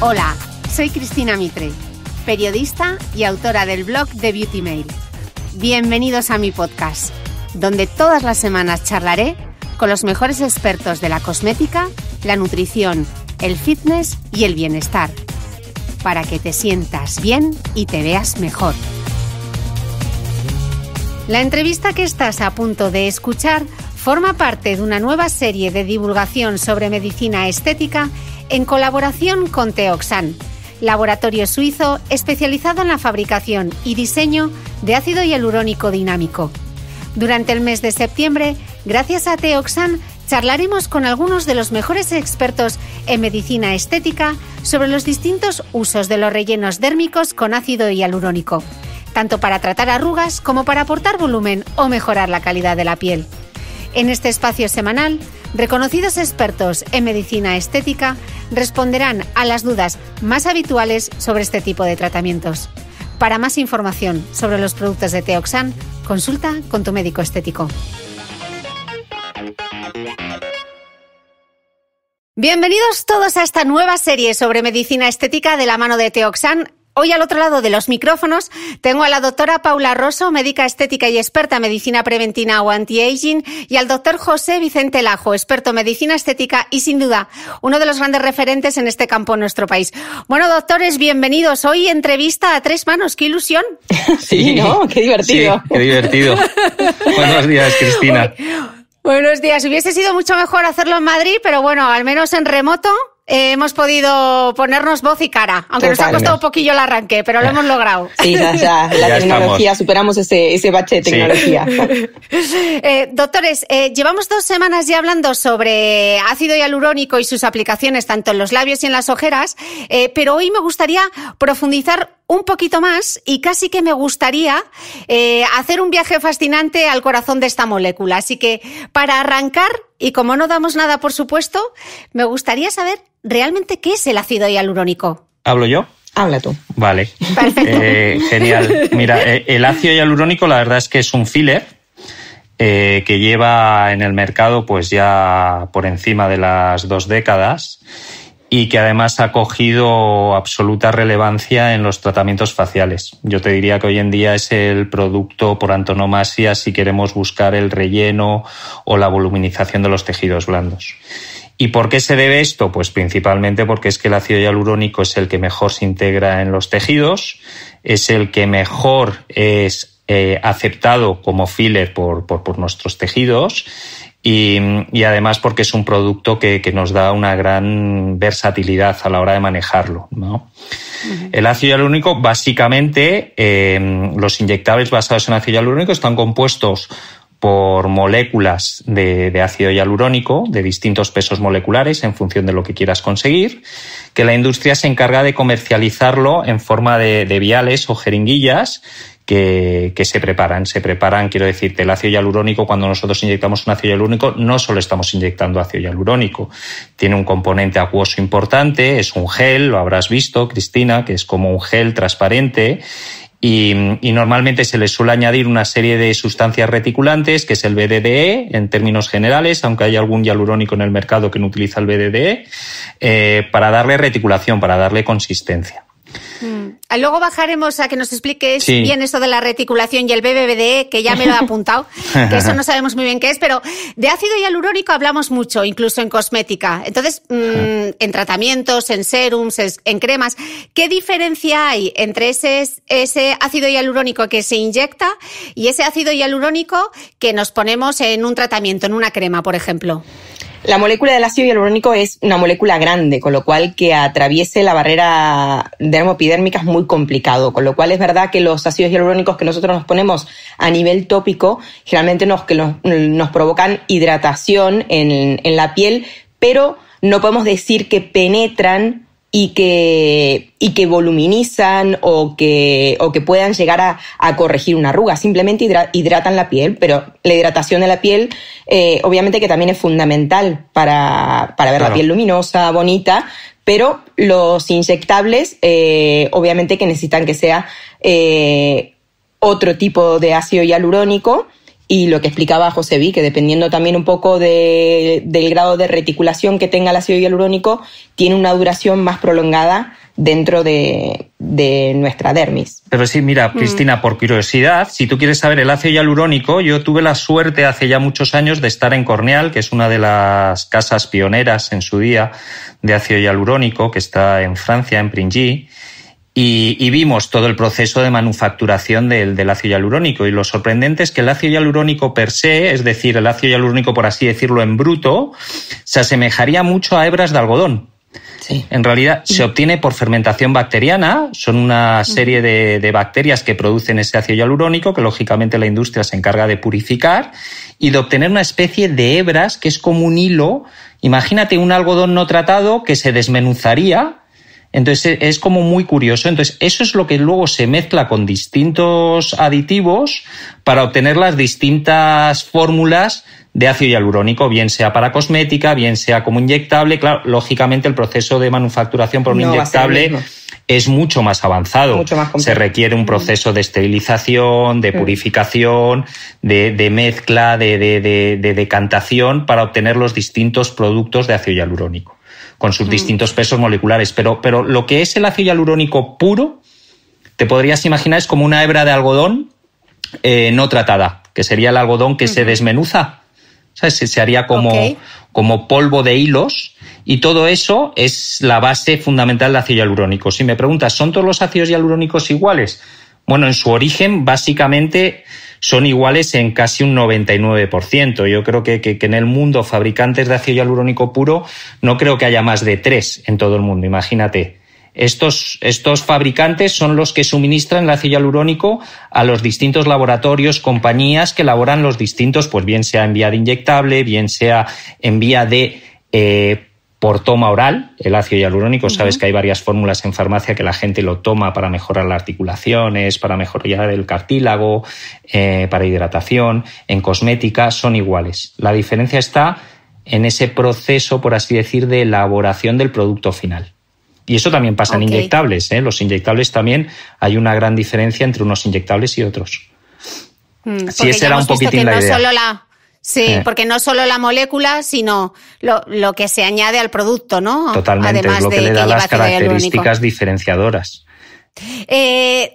Hola, soy Cristina Mitre, periodista y autora del blog de Beauty Mail. Bienvenidos a mi podcast, donde todas las semanas charlaré con los mejores expertos de la cosmética, la nutrición, el fitness y el bienestar, para que te sientas bien y te veas mejor. La entrevista que estás a punto de escuchar forma parte de una nueva serie de divulgación sobre medicina estética en colaboración con Teoxan, laboratorio suizo especializado en la fabricación y diseño de ácido hialurónico dinámico. Durante el mes de septiembre, gracias a Teoxan, charlaremos con algunos de los mejores expertos en medicina estética sobre los distintos usos de los rellenos dérmicos con ácido hialurónico, tanto para tratar arrugas como para aportar volumen o mejorar la calidad de la piel. En este espacio semanal, reconocidos expertos en medicina estética responderán a las dudas más habituales sobre este tipo de tratamientos. Para más información sobre los productos de Teoxan, consulta con tu médico estético. Bienvenidos todos a esta nueva serie sobre medicina estética de la mano de Teoxan. Hoy al otro lado de los micrófonos tengo a la doctora Paula Rosso, médica estética y experta en medicina preventiva o anti-aging, y al doctor José Vicente Lajo, experto en medicina estética y sin duda uno de los grandes referentes en este campo en nuestro país. Bueno, doctores, bienvenidos. Hoy entrevista a tres manos. ¡Qué ilusión! Sí, ¿no? ¡Qué divertido! Sí, qué divertido. Buenos días, Cristina. Buenos días. Hubiese sido mucho mejor hacerlo en Madrid, pero bueno, al menos en remoto hemos podido ponernos voz y cara, aunque nos ha costado un poquillo el arranque, pero lo hemos logrado. Sí, ya la tecnología, superamos ese bache de tecnología. Sí. Doctores, llevamos 2 semanas ya hablando sobre ácido hialurónico y sus aplicaciones tanto en los labios y en las ojeras, pero hoy me gustaría profundizar un poquito más y casi que me gustaría hacer un viaje fascinante al corazón de esta molécula. Así que para arrancar, y como no damos nada por supuesto, me gustaría saber realmente qué es el ácido hialurónico. ¿Hablo yo? Habla tú. Vale. Perfecto. Genial. Mira, el ácido hialurónico la verdad es que es un filler que lleva en el mercado pues ya por encima de las 2 décadas y que además ha cogido absoluta relevancia en los tratamientos faciales. Yo te diría que hoy en día es el producto por antonomasia si queremos buscar el relleno o la voluminización de los tejidos blandos. ¿Y por qué se debe esto? Pues principalmente porque es que el ácido hialurónico es el que mejor se integra en los tejidos, es el que mejor es aceptado como filler por nuestros tejidos y además porque es un producto que nos da una gran versatilidad a la hora de manejarlo, ¿no? Uh-huh. El ácido hialurónico, básicamente, los inyectables basados en ácido hialurónico están compuestos por moléculas de ácido hialurónico de distintos pesos moleculares en función de lo que quieras conseguir, que la industria se encarga de comercializarlo en forma de viales o jeringuillas que se preparan. Se preparan, quiero decirte, el ácido hialurónico, cuando nosotros inyectamos un ácido hialurónico, no solo estamos inyectando ácido hialurónico. Tiene un componente acuoso importante, es un gel, lo habrás visto, Cristina, que es como un gel transparente. Y normalmente se le suele añadir una serie de sustancias reticulantes, que es el BDDE en términos generales, aunque hay algún hialurónico en el mercado que no utiliza el BDDE, para darle reticulación, para darle consistencia. Luego bajaremos a que nos expliques bien esto de la reticulación y el BBDE, que ya me lo he apuntado, que eso no sabemos muy bien qué es, pero de ácido hialurónico hablamos mucho, incluso en cosmética. Entonces, en tratamientos, en serums, en cremas, ¿qué diferencia hay entre ese ácido hialurónico que se inyecta y ese ácido hialurónico que nos ponemos en un tratamiento, en una crema, por ejemplo? La molécula del ácido hialurónico es una molécula grande, con lo cual que atraviese la barrera dermoepidérmica es muy complicado, con lo cual es verdad que los ácidos hialurónicos que nosotros nos ponemos a nivel tópico generalmente nos provocan hidratación en la piel, pero no podemos decir que penetran y que voluminizan o que puedan llegar a corregir una arruga. Simplemente hidratan la piel, pero la hidratación de la piel obviamente que también es fundamental para ver la piel luminosa, bonita, pero los inyectables obviamente que necesitan que sea otro tipo de ácido hialurónico Y lo que explicaba Josevi, que dependiendo también un poco del grado de reticulación que tenga el ácido hialurónico, tiene una duración más prolongada dentro de nuestra dermis. Pero sí, mira, Cristina, por curiosidad, si tú quieres saber el ácido hialurónico, yo tuve la suerte hace ya muchos años de estar en Corneal, que es una de las casas pioneras en su día de ácido hialurónico, que está en Francia, en Pringis, y vimos todo el proceso de manufacturación del ácido hialurónico. Y lo sorprendente es que el ácido hialurónico per se, es decir, el ácido hialurónico, por así decirlo, en bruto, se asemejaría mucho a hebras de algodón. Sí. En realidad se obtiene por fermentación bacteriana, son una serie de bacterias que producen ese ácido hialurónico que lógicamente la industria se encarga de purificar y de obtener una especie de hebras que es como un hilo. Imagínate un algodón no tratado que se desmenuzaría. Entonces es como muy curioso. Entonces eso es lo que luego se mezcla con distintos aditivos para obtener las distintas fórmulas de ácido hialurónico, bien sea para cosmética, bien sea como inyectable. Claro, lógicamente el proceso de manufacturación por un inyectable es mucho más avanzado. Mucho más complejo. Se requiere un proceso de esterilización, de purificación, de mezcla, de decantación para obtener los distintos productos de ácido hialurónico con sus distintos pesos moleculares. Pero lo que es el ácido hialurónico puro, te podrías imaginar, es como una hebra de algodón no tratada, que sería el algodón que se desmenuza. ¿Sabes? Se haría como polvo de hilos, y todo eso es la base fundamental del ácido hialurónico. Si me preguntas, ¿son todos los ácidos hialurónicos iguales? Bueno, en su origen básicamente son iguales en casi un 99%. Yo creo que en el mundo fabricantes de ácido hialurónico puro no creo que haya más de 3 en todo el mundo, imagínate. Estos fabricantes son los que suministran el ácido hialurónico a los distintos laboratorios, compañías que elaboran los distintos, pues bien sea en vía de inyectable, bien sea en vía de por toma oral, el ácido hialurónico. Sabes que hay varias fórmulas en farmacia que la gente lo toma para mejorar las articulaciones, para mejorar el cartílago, para hidratación. En cosmética son iguales. La diferencia está en ese proceso, por así decir, de elaboración del producto final. Y eso también pasa en inyectables, ¿eh? Los inyectables también hay una gran diferencia entre unos inyectables y otros. Sí, esa era un poquitín la idea. Porque no solo la molécula, sino lo que se añade al producto, ¿no? Totalmente, además es lo que le da las características diferenciadoras.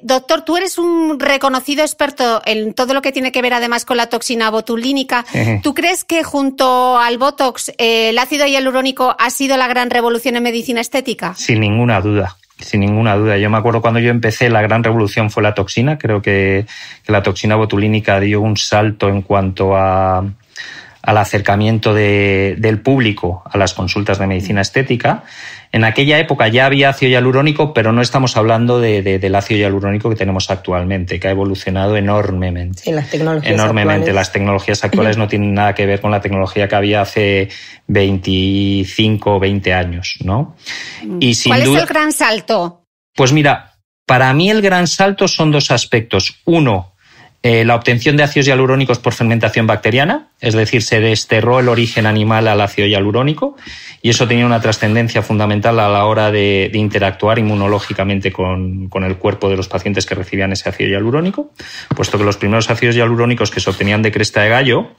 Doctor, tú eres un reconocido experto en todo lo que tiene que ver además con la toxina botulínica. ¿Tú crees que junto al Botox el ácido hialurónico ha sido la gran revolución en medicina estética? Sin ninguna duda. Sin ninguna duda. Yo me acuerdo cuando yo empecé, la gran revolución fue la toxina. Creo que la toxina botulínica dio un salto en cuanto al acercamiento del público a las consultas de medicina estética. En aquella época ya había ácido hialurónico, pero no estamos hablando del ácido hialurónico que tenemos actualmente, que ha evolucionado enormemente. En las tecnologías enormemente. Actuales. Las tecnologías actuales no tienen nada que ver con la tecnología que había hace 25 o 20 años, ¿no? Y sin ¿Cuál duda, es el gran salto? Pues mira, para mí el gran salto son dos aspectos. Uno, la obtención de ácidos hialurónicos por fermentación bacteriana, es decir, se desterró el origen animal al ácido hialurónico, y eso tenía una trascendencia fundamental a la hora de interactuar inmunológicamente con el cuerpo de los pacientes que recibían ese ácido hialurónico, puesto que los primeros ácidos hialurónicos que se obtenían de cresta de gallo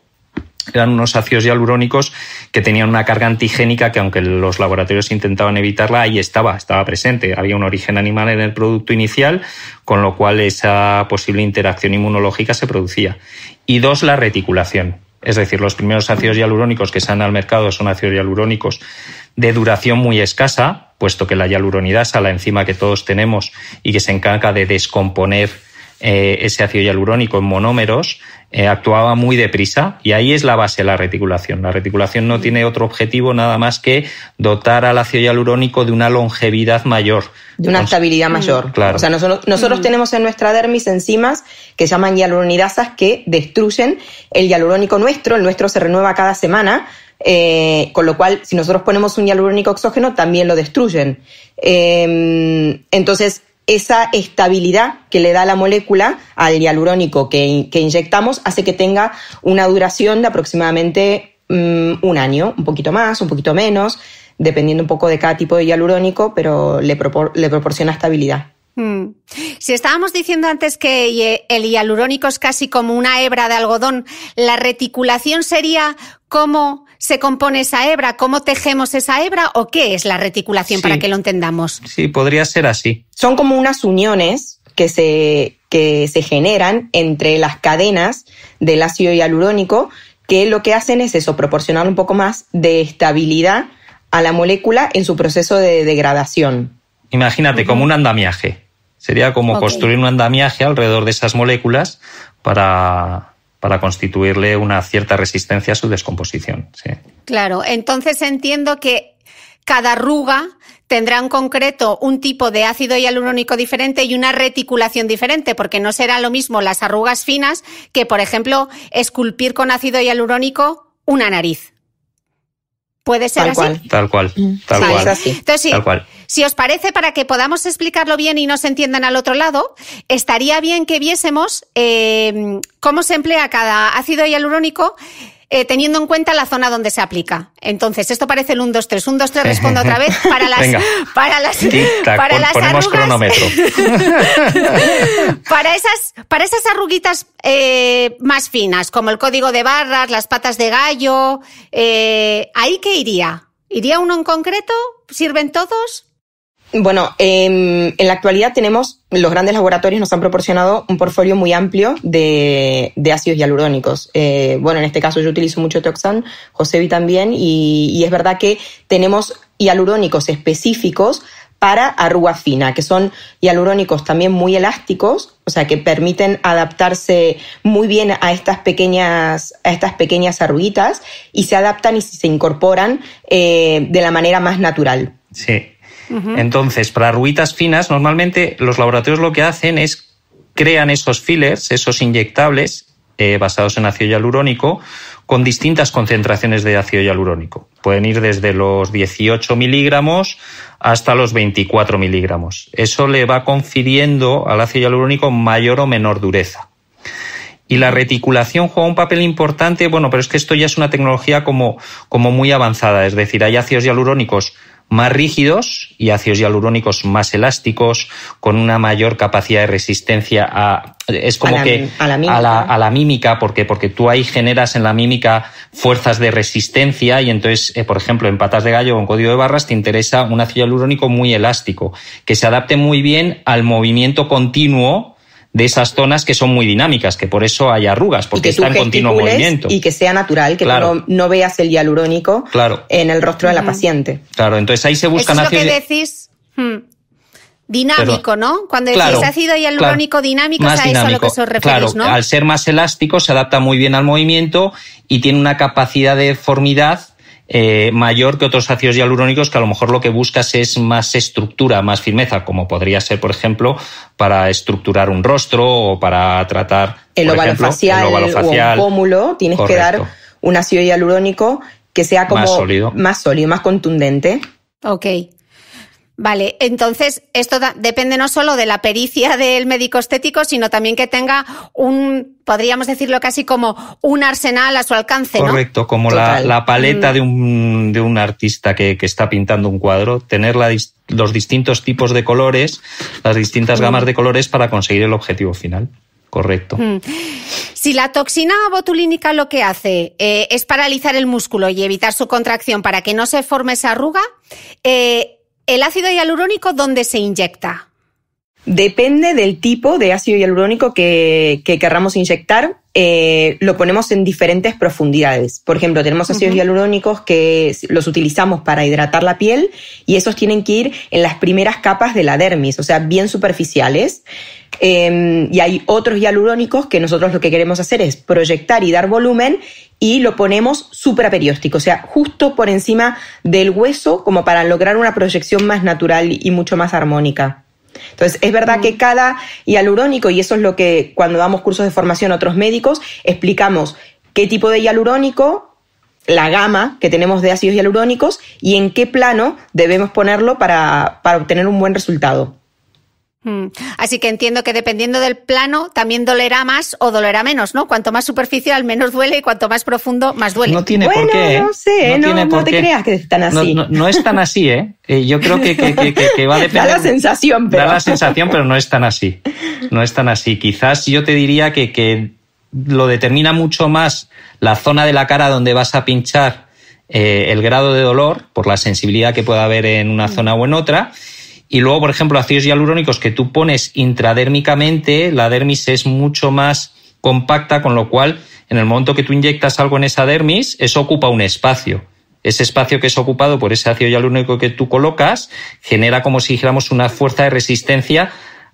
eran unos ácidos hialurónicos que tenían una carga antigénica que, aunque los laboratorios intentaban evitarla, ahí estaba presente. Había un origen animal en el producto inicial, con lo cual esa posible interacción inmunológica se producía. Y dos, la reticulación. Es decir, los primeros ácidos hialurónicos que salen al mercado son ácidos hialurónicos de duración muy escasa, puesto que la hialuronidasa, la enzima que todos tenemos y que se encarga de descomponer ese ácido hialurónico en monómeros, actuaba muy deprisa, y ahí es la base de la reticulación. La reticulación no tiene otro objetivo nada más que dotar al ácido hialurónico de una longevidad mayor. De una estabilidad mayor. Claro. O sea, nosotros tenemos en nuestra dermis enzimas que se llaman hialuronidasas que destruyen el hialurónico nuestro. El nuestro se renueva cada semana, con lo cual, si nosotros ponemos un hialurónico exógeno, también lo destruyen. Entonces, esa estabilidad que le da la molécula al hialurónico que inyectamos hace que tenga una duración de aproximadamente un año, un poquito más, un poquito menos, dependiendo un poco de cada tipo de hialurónico, pero le proporciona estabilidad. Si estábamos diciendo antes que el hialurónico es casi como una hebra de algodón, ¿la reticulación sería cómo se compone esa hebra, cómo tejemos esa hebra o qué es la reticulación para que lo entendamos? Sí, podría ser así. Son como unas uniones que se generan entre las cadenas del ácido hialurónico que lo que hacen es eso, proporcionar un poco más de estabilidad a la molécula en su proceso de degradación. Imagínate, como un andamiaje. Sería como construir un andamiaje alrededor de esas moléculas para constituirle una cierta resistencia a su descomposición. Sí. Claro, entonces entiendo que cada arruga tendrá en concreto un tipo de ácido hialurónico diferente y una reticulación diferente, porque no será lo mismo las arrugas finas que, por ejemplo, esculpir con ácido hialurónico una nariz. ¿Puede ser así? Tal cual. Entonces, sí, tal cual. Si os parece, para que podamos explicarlo bien y no se entiendan al otro lado, estaría bien que viésemos cómo se emplea cada ácido hialurónico teniendo en cuenta la zona donde se aplica. Entonces, esto parece el 1, 2, 3. 1, 2, 3, respondo otra vez. Para las ponemos arrugas, cronómetro. para esas arruguitas más finas, como el código de barras, las patas de gallo, ¿ahí qué iría? ¿Iría uno en concreto? ¿Sirven todos? Bueno, en la actualidad los grandes laboratorios nos han proporcionado un portfolio muy amplio de ácidos hialurónicos. Bueno, en este caso yo utilizo mucho Teoxan, Josevi también, y es verdad que tenemos hialurónicos específicos para arruga fina, que son hialurónicos también muy elásticos, o sea, que permiten adaptarse muy bien a estas pequeñas arruguitas y se adaptan y se incorporan de la manera más natural. Sí. Entonces, para arruguitas finas, normalmente los laboratorios lo que hacen es crean esos fillers, esos inyectables basados en ácido hialurónico con distintas concentraciones de ácido hialurónico. Pueden ir desde los 18 miligramos hasta los 24 miligramos. Eso le va confiriendo al ácido hialurónico mayor o menor dureza. Y la reticulación juega un papel importante, bueno, pero es que esto ya es una tecnología como muy avanzada, es decir, hay ácidos hialurónicos más rígidos y ácidos hialurónicos más elásticos, con una mayor capacidad de resistencia a la mímica, porque tú ahí generas en la mímica fuerzas de resistencia y entonces, por ejemplo, en patas de gallo o en código de barras te interesa un ácido hialurónico muy elástico, que se adapte muy bien al movimiento continuo de esas zonas que son muy dinámicas, que por eso hay arrugas, porque está en continuo movimiento. Y que sea natural, que tú no veas el hialurónico en el rostro de la paciente. Claro, entonces ahí se buscan ácidos... Eso es lo que decís... Dinámico, ¿no? Cuando decís ácido hialurónico dinámico, es a eso a lo que os referís, claro, ¿no? Al ser más elástico se adapta muy bien al movimiento y tiene una capacidad de deformidad mayor que otros ácidos hialurónicos que a lo mejor lo que buscas es más estructura, más firmeza, como podría ser, por ejemplo, para estructurar un rostro o para tratar el óvalo facial o un pómulo. Tienes Correcto. Que dar un ácido hialurónico que sea como más sólido, más contundente. Ok. Vale, entonces esto depende no solo de la pericia del médico estético, sino también que tenga podríamos decirlo casi como un arsenal a su alcance, ¿no? Correcto, como la paleta de un artista que está pintando un cuadro, tener los distintos tipos de colores, las distintas gamas de colores para conseguir el objetivo final. Correcto. Si la toxina botulínica lo que hace es paralizar el músculo y evitar su contracción para que no se forme esa arruga, ¿el ácido hialurónico dónde se inyecta? Depende del tipo de ácido hialurónico que querramos inyectar. Lo ponemos en diferentes profundidades. Por ejemplo, tenemos ácidos hialurónicos que los utilizamos para hidratar la piel y esos tienen que ir en las primeras capas de la dermis, o sea, bien superficiales. Y hay otros hialurónicos que nosotros lo que queremos hacer es proyectar y dar volumen y lo ponemos supraperióstico, o sea, justo por encima del hueso, como para lograr una proyección más natural y mucho más armónica. Entonces, es verdad que cada hialurónico, y eso es lo que cuando damos cursos de formación a otros médicos, explicamos qué tipo de hialurónico, la gama que tenemos de ácidos hialurónicos y en qué plano debemos ponerlo para obtener un buen resultado. Así que entiendo que dependiendo del plano también dolerá más o dolerá menos, ¿no? Cuanto más superficial, menos duele, y cuanto más profundo, más duele. No tiene por qué. No sé, no te creas que es tan así. No es tan así, ¿eh? Yo creo que va a depender. Da la sensación, pero... Da la sensación, pero no es tan así. No es tan así. Quizás yo te diría que lo determina mucho más la zona de la cara donde vas a pinchar, el grado de dolor, por la sensibilidad que pueda haber en una zona o en otra. Y luego, por ejemplo, ácidos hialurónicos que tú pones intradérmicamente, la dermis es mucho más compacta, con lo cual, en el momento que tú inyectas algo en esa dermis, eso ocupa un espacio. Ese espacio que es ocupado por ese ácido hialurónico que tú colocas genera como si dijéramos una fuerza de resistencia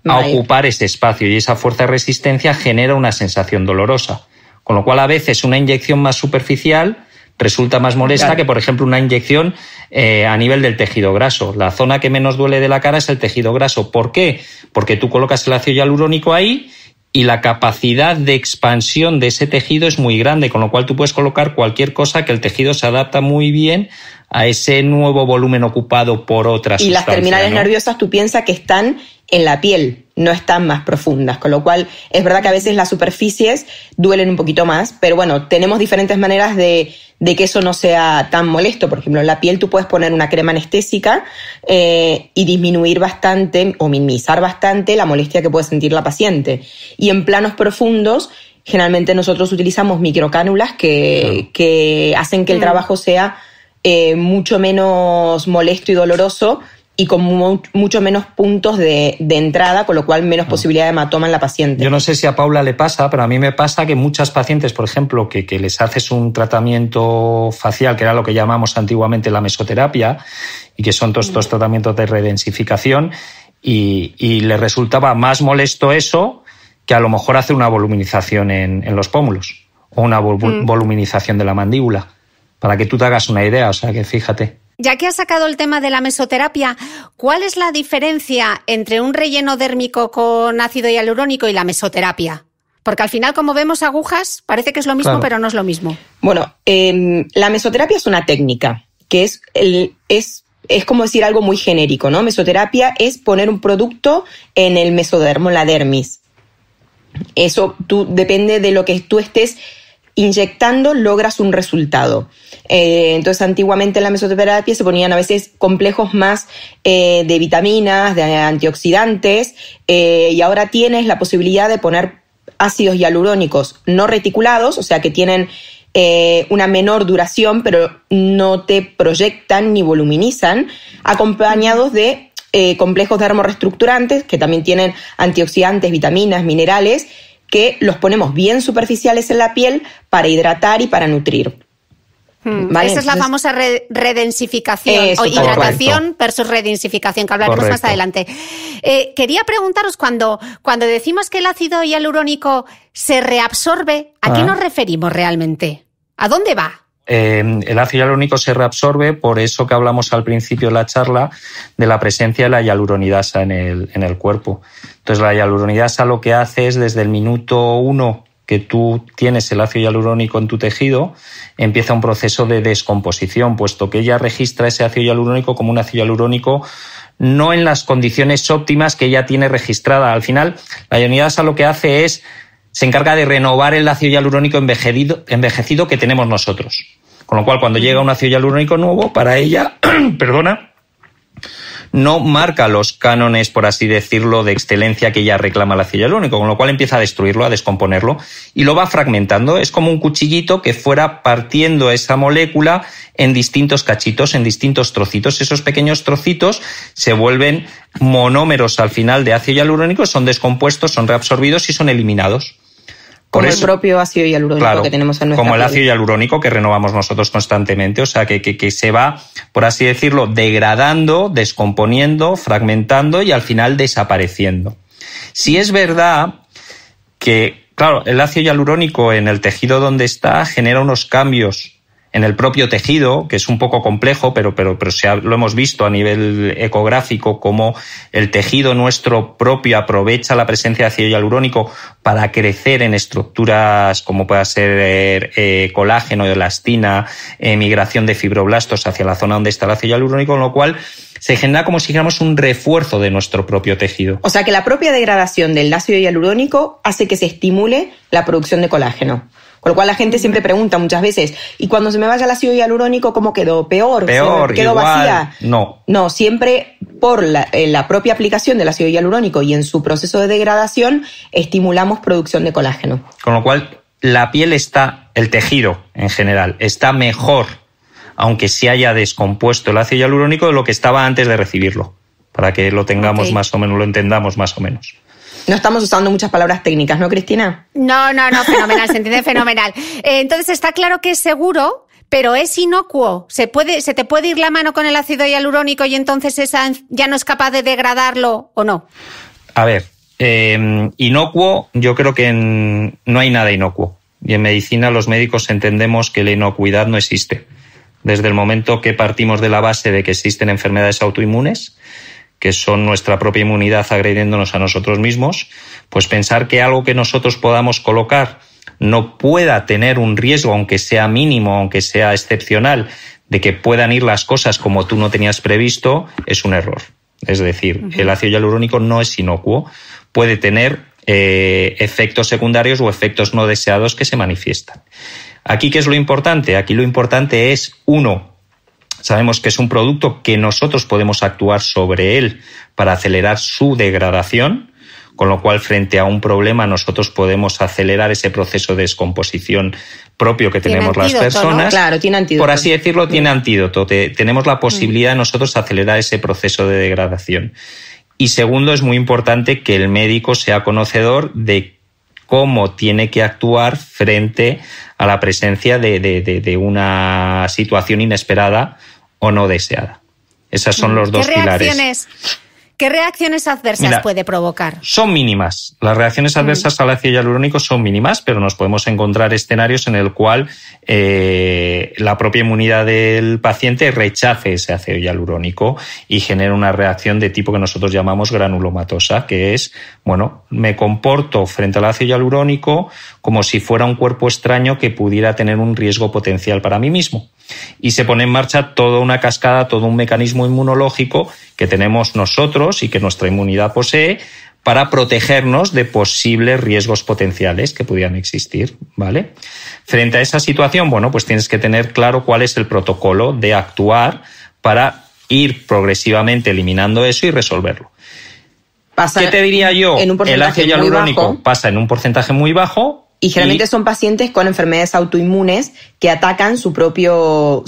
a ocupar ese espacio, y esa fuerza de resistencia genera una sensación dolorosa. Con lo cual, a veces una inyección más superficial resulta más molesta que, por ejemplo, una inyección a nivel del tejido graso. La zona que menos duele de la cara es el tejido graso. ¿Por qué? Porque tú colocas el ácido hialurónico ahí y la capacidad de expansión de ese tejido es muy grande, con lo cual tú puedes colocar cualquier cosa que el tejido se adapta muy bien a ese nuevo volumen ocupado por otras sustancias. Y las terminales nerviosas tú piensas que están en la piel, no están más profundas, con lo cual es verdad que a veces las superficies duelen un poquito más, pero bueno, tenemos diferentes maneras de que eso no sea tan molesto. Por ejemplo, en la piel tú puedes poner una crema anestésica y disminuir bastante o minimizar bastante la molestia que puede sentir la paciente. Y en planos profundos, generalmente nosotros utilizamos microcánulas que hacen que el trabajo sea mucho menos molesto y doloroso, y con mucho menos puntos de entrada, con lo cual menos posibilidad de hematoma en la paciente. Yo no sé si a Paula le pasa, pero a mí me pasa que muchas pacientes, por ejemplo, que les haces un tratamiento facial, que era lo que llamamos antiguamente la mesoterapia, y que son todos estos tratamientos de redensificación, y les resultaba más molesto eso que a lo mejor hacer una voluminización en los pómulos, o una voluminización de la mandíbula, para que tú te hagas una idea. O sea, que fíjate. Ya que has sacado el tema de la mesoterapia, ¿cuál es la diferencia entre un relleno dérmico con ácido hialurónico y la mesoterapia? Porque al final, como vemos agujas, parece que es lo mismo, claro, pero no es lo mismo. Bueno, la mesoterapia es una técnica que es como decir algo muy genérico, ¿no? Mesoterapia es poner un producto en el mesodermo, en la dermis. Eso depende de lo que tú estés inyectando, logras un resultado. Entonces, antiguamente en la mesoterapia se ponían a veces complejos más de vitaminas, de antioxidantes, y ahora tienes la posibilidad de poner ácidos hialurónicos no reticulados, o sea que tienen una menor duración, pero no te proyectan ni voluminizan, acompañados de complejos dermorreestructurantes que también tienen antioxidantes, vitaminas, minerales, que los ponemos bien superficiales en la piel para hidratar y para nutrir. ¿Vale? Esa es la famosa redensificación, o hidratación versus redensificación, que hablaremos más adelante. Quería preguntaros, cuando decimos que el ácido hialurónico se reabsorbe, ¿a qué nos referimos realmente? ¿A dónde va? El ácido hialurónico se reabsorbe por eso que hablamos al principio de la charla, de la presencia de la hialuronidasa en el cuerpo. Entonces, la hialuronidasa lo que hace es, desde el minuto 1 que tú tienes el ácido hialurónico en tu tejido, empieza un proceso de descomposición, puesto que ella registra ese ácido hialurónico como un ácido hialurónico no en las condiciones óptimas que ella tiene registrada. Al final, la hialuronidasa lo que hace es, se encarga de renovar el ácido hialurónico envejecido que tenemos nosotros. Con lo cual, cuando llega un ácido hialurónico nuevo, para ella, no marca los cánones, por así decirlo, de excelencia que ella reclama el ácido hialurónico, con lo cual empieza a destruirlo, a descomponerlo, y lo va fragmentando. Es como un cuchillito que fuera partiendo esa molécula en distintos cachitos, en distintos trocitos. Esos pequeños trocitos se vuelven monómeros al final de ácido hialurónico, son descompuestos, son reabsorbidos y son eliminados. Como el propio ácido hialurónico que tenemos en nuestra piel. Como el ácido piel. hialurónico que renovamos nosotros constantemente. O sea, que se va, por así decirlo, degradando, descomponiendo, fragmentando y al final desapareciendo. Sí es verdad que, claro, el ácido hialurónico en el tejido donde está genera unos cambios en el propio tejido, que es un poco complejo, pero lo hemos visto a nivel ecográfico, cómo el tejido nuestro propio aprovecha la presencia de ácido hialurónico para crecer en estructuras como pueda ser colágeno, elastina, migración de fibroblastos hacia la zona donde está el ácido hialurónico, con lo cual se genera como si dijéramos un refuerzo de nuestro propio tejido. O sea que la propia degradación del ácido hialurónico hace que se estimule la producción de colágeno. Con lo cual la gente siempre pregunta muchas veces, ¿y cuando se me vaya el ácido hialurónico cómo quedó? ¿Peor? ¿Quedó igual, vacía? No, siempre por la propia aplicación del ácido hialurónico y en su proceso de degradación estimulamos producción de colágeno. Con lo cual la piel el tejido en general, está mejor, aunque se haya descompuesto el ácido hialurónico, de lo que estaba antes de recibirlo, para que lo tengamos más o menos, lo entendamos más o menos. No estamos usando muchas palabras técnicas, ¿no, Cristina? No, fenomenal, se entiende fenomenal. Entonces está claro que es seguro, pero es inocuo. ¿Se te puede ir la mano con el ácido hialurónico y entonces esa ya no es capaz de degradarlo o no? A ver, inocuo, yo creo que no hay nada inocuo. Y en medicina los médicos entendemos que la inocuidad no existe. Desde el momento que partimos de la base de que existen enfermedades autoinmunes, que son nuestra propia inmunidad agrediéndonos a nosotros mismos, pues pensar que algo que nosotros podamos colocar no pueda tener un riesgo, aunque sea mínimo, aunque sea excepcional, de que puedan ir las cosas como tú no tenías previsto, es un error. Es decir, el ácido hialurónico no es inocuo, puede tener efectos secundarios o efectos no deseados que se manifiestan. ¿Aquí qué es lo importante? Aquí lo importante es, uno, sabemos que es un producto que nosotros podemos actuar sobre él para acelerar su degradación, con lo cual frente a un problema nosotros podemos acelerar ese proceso de descomposición propio que tenemos las personas. ¿No? Claro, tiene antídoto. Por así decirlo, tiene antídoto. Tenemos la posibilidad de nosotros acelerar ese proceso de degradación. Y segundo, es muy importante que el médico sea conocedor de cómo tiene que actuar frente a la presencia de una situación inesperada o no deseada. Esos son los dos pilares. ¿Qué reacciones adversas puede provocar? Son mínimas. Las reacciones adversas al ácido hialurónico son mínimas, pero nos podemos encontrar escenarios en el cual la propia inmunidad del paciente rechace ese ácido hialurónico y genere una reacción de tipo que nosotros llamamos granulomatosa, que es, me comporto frente al ácido hialurónico como si fuera un cuerpo extraño que pudiera tener un riesgo potencial para mí mismo. Y se pone en marcha toda una cascada, todo un mecanismo inmunológico que tenemos nosotros y que nuestra inmunidad posee para protegernos de posibles riesgos potenciales que pudieran existir, ¿vale? Frente a esa situación, pues tienes que tener claro cuál es el protocolo de actuar para ir progresivamente eliminando eso y resolverlo. ¿Qué te diría yo? El ácido hialurónico pasa en un porcentaje muy bajo. Y generalmente son pacientes con enfermedades autoinmunes que atacan su propio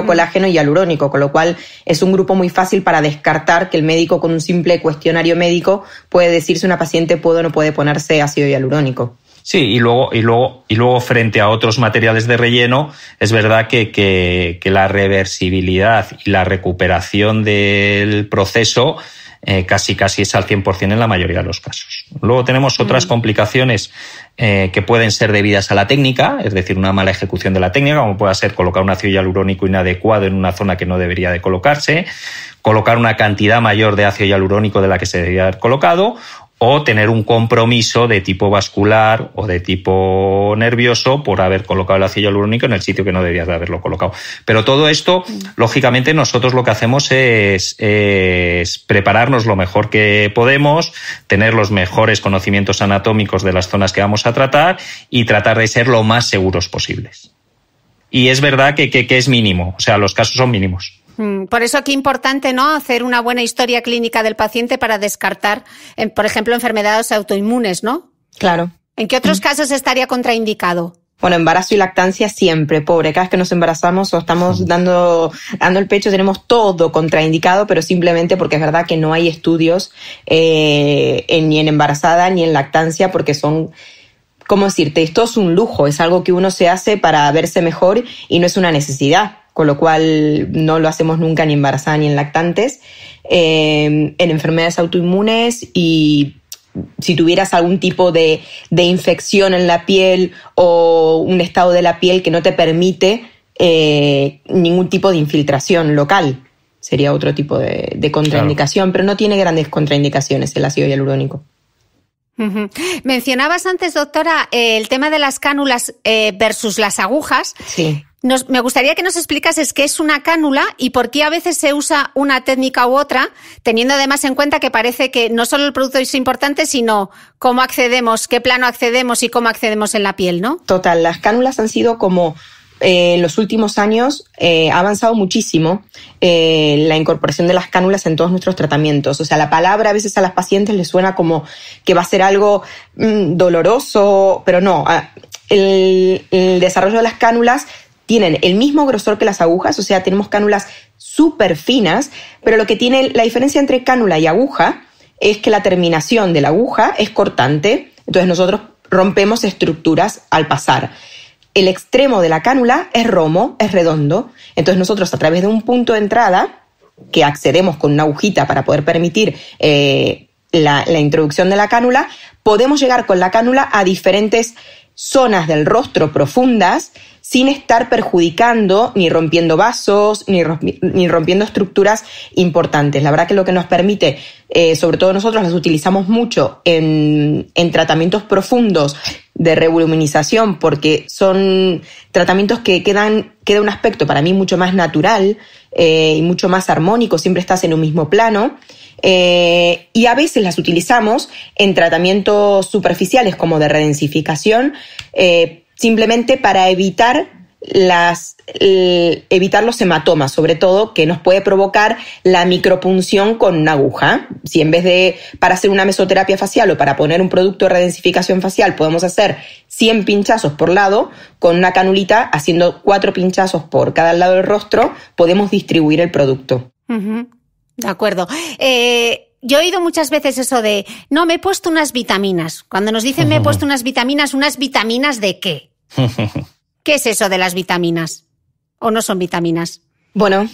colágeno hialurónico, con lo cual es un grupo muy fácil para descartar que el médico con un simple cuestionario médico puede decir si una paciente puede o no puede ponerse ácido hialurónico. Sí, y luego frente a otros materiales de relleno, es verdad que la reversibilidad y la recuperación del proceso casi es al 100% en la mayoría de los casos. Luego tenemos otras complicaciones que pueden ser debidas a la técnica, es decir, una mala ejecución de la técnica, como puede ser colocar un ácido hialurónico inadecuado en una zona que no debería de colocarse, colocar una cantidad mayor de ácido hialurónico de la que se debería haber colocado, o tener un compromiso de tipo vascular o de tipo nervioso por haber colocado el ácido hialurónico en el sitio que no debías de haberlo colocado. Pero todo esto, lógicamente, nosotros lo que hacemos es prepararnos lo mejor que podemos, tener los mejores conocimientos anatómicos de las zonas que vamos a tratar y tratar de ser lo más seguros posibles. Y es verdad que es mínimo, o sea, los casos son mínimos. Por eso qué importante, ¿no?, hacer una buena historia clínica del paciente para descartar, por ejemplo, enfermedades autoinmunes, ¿no? Claro. ¿En qué otros casos estaría contraindicado? Bueno, embarazo y lactancia siempre, pobre. Cada vez que nos embarazamos o estamos dando el pecho tenemos todo contraindicado, pero simplemente porque es verdad que no hay estudios ni en embarazada ni en lactancia, porque son, ¿cómo decirte? Esto es un lujo, es algo que uno se hace para verse mejor y no es una necesidad. Con lo cual no lo hacemos nunca ni embarazada ni en lactantes. En enfermedades autoinmunes, y si tuvieras algún tipo de infección en la piel o un estado de la piel que no te permite ningún tipo de infiltración local. Sería otro tipo de contraindicación, pero no tiene grandes contraindicaciones el ácido hialurónico. Uh-huh. Mencionabas antes, doctora, el tema de las cánulas versus las agujas. Sí. Me gustaría que nos explicases qué es una cánula y por qué a veces se usa una técnica u otra, teniendo además en cuenta que parece que no solo el producto es importante, sino cómo accedemos, qué plano accedemos y cómo accedemos en la piel, ¿no? Total, las cánulas han sido como en los últimos años ha avanzado muchísimo la incorporación de las cánulas en todos nuestros tratamientos. O sea, la palabra a veces a las pacientes les suena como que va a ser algo doloroso, pero no. El desarrollo de las cánulas tienen el mismo grosor que las agujas, o sea, tenemos cánulas súper finas, pero lo que tiene la diferencia entre cánula y aguja es que la terminación de la aguja es cortante, entonces nosotros rompemos estructuras al pasar. El extremo de la cánula es romo, es redondo, entonces nosotros a través de un punto de entrada, que accedemos con una agujita para poder permitir la introducción de la cánula, podemos llegar con la cánula a diferentes zonas del rostro profundas sin estar perjudicando ni rompiendo vasos ni rompiendo estructuras importantes. La verdad que lo que nos permite, sobre todo nosotros las utilizamos mucho en tratamientos profundos de revoluminización porque son tratamientos que queda un aspecto para mí mucho más natural y mucho más armónico, siempre estás en un mismo plano. Y a veces las utilizamos en tratamientos superficiales como de redensificación, simplemente para evitar los hematomas, sobre todo, que nos puede provocar la micropunción con una aguja. Si en vez de para hacer una mesoterapia facial o para poner un producto de redensificación facial podemos hacer 100 pinchazos por lado, con una canulita, haciendo 4 pinchazos por cada lado del rostro, podemos distribuir el producto. Uh-huh. De acuerdo. Yo he oído muchas veces eso de, no, me he puesto unas vitaminas. Cuando nos dicen me he puesto ¿unas vitaminas de qué? ¿Qué es eso de las vitaminas? ¿O no son vitaminas? Bueno,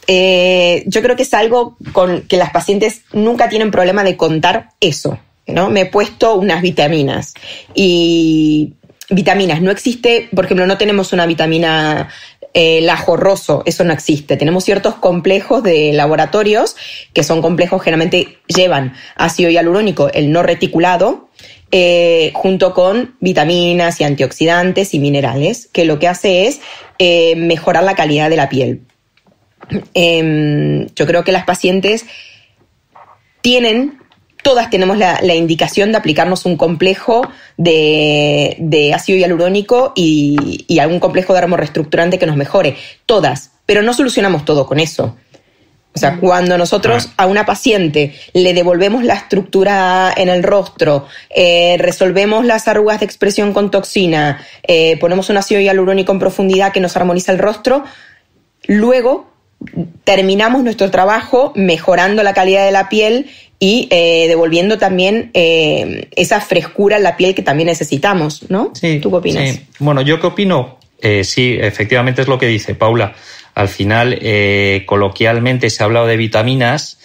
yo creo que es algo con que las pacientes nunca tienen problema de contar eso, ¿no? Me he puesto unas vitaminas. Y vitaminas, no existe, por ejemplo, no tenemos una vitamina lajorroso, eso no existe. Tenemos ciertos complejos de laboratorios que son complejos, generalmente llevan ácido hialurónico, el no reticulado, junto con vitaminas y antioxidantes y minerales, que lo que hace es mejorar la calidad de la piel. Yo creo que las pacientes todas tenemos la indicación de aplicarnos un complejo de ácido hialurónico y algún complejo dermoreestructurante que nos mejore. Todas, pero no solucionamos todo con eso. O sea, cuando nosotros a una paciente le devolvemos la estructura en el rostro, resolvemos las arrugas de expresión con toxina, ponemos un ácido hialurónico en profundidad que nos armoniza el rostro, luego terminamos nuestro trabajo mejorando la calidad de la piel y devolviendo también esa frescura en la piel que también necesitamos, ¿no? Sí, ¿tú qué opinas? Sí. Bueno, ¿yo qué opino? Sí, efectivamente es lo que dice Paula. Al final, coloquialmente se ha hablado de vitaminas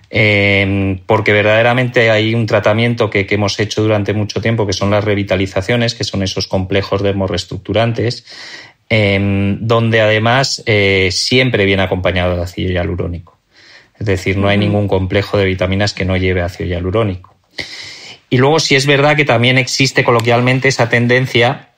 porque verdaderamente hay un tratamiento que hemos hecho durante mucho tiempo, que son las revitalizaciones, que son esos complejos dermoreestructurantes, donde además siempre viene acompañado de ácido hialurónico. Es decir, no hay ningún complejo de vitaminas que no lleve ácido hialurónico. Y luego sí es verdad que también existe coloquialmente esa tendencia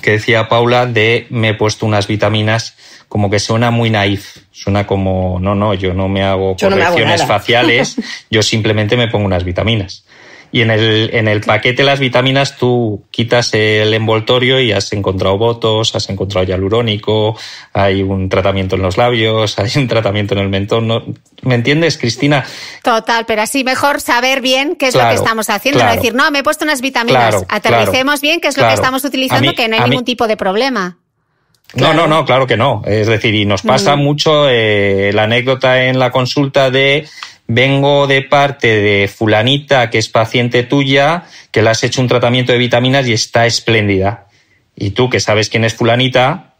que decía Paula de me he puesto unas vitaminas, como que suena muy naif, suena como no, yo no me hago correcciones faciales, yo simplemente me pongo unas vitaminas. Y en el paquete de las vitaminas tú quitas el envoltorio y has encontrado botox, has encontrado hialurónico, hay un tratamiento en los labios, hay un tratamiento en el mentón. ¿No? ¿Me entiendes, Cristina? Total, pero así mejor saber bien qué es lo que estamos haciendo. No decir, no, me he puesto unas vitaminas. Aterricemos bien qué es lo que estamos utilizando, que no hay ningún tipo de problema. Claro. No, claro que no. Es decir, y nos pasa mucho la anécdota en la consulta de vengo de parte de fulanita que es paciente tuya, que le has hecho un tratamiento de vitaminas y está espléndida. Y tú, que sabes quién es fulanita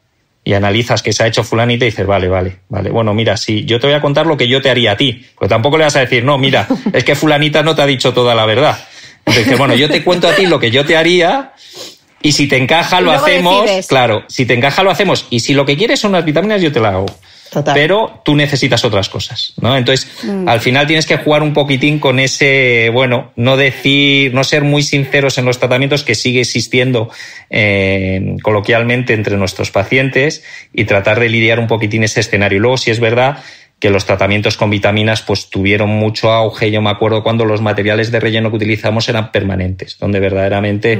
y analizas que se ha hecho fulanita y dices, vale. Bueno, mira, sí, yo te voy a contar lo que yo te haría a ti. Porque tampoco le vas a decir, no, mira, es que fulanita no te ha dicho toda la verdad. Entonces, bueno, yo te cuento a ti lo que yo te haría Y si te encaja, lo hacemos. Decides. Claro, si te encaja, lo hacemos. Y si lo que quieres son unas vitaminas, yo te las hago. Total. Pero tú necesitas otras cosas, ¿no? Entonces, al final tienes que jugar un poquitín con ese, bueno, no ser muy sinceros en los tratamientos, que sigue existiendo coloquialmente entre nuestros pacientes, y tratar de lidiar un poquitín ese escenario. Y luego, si es verdad que los tratamientos con vitaminas pues tuvieron mucho auge. Yo me acuerdo cuando los materiales de relleno que utilizamos eran permanentes, donde verdaderamente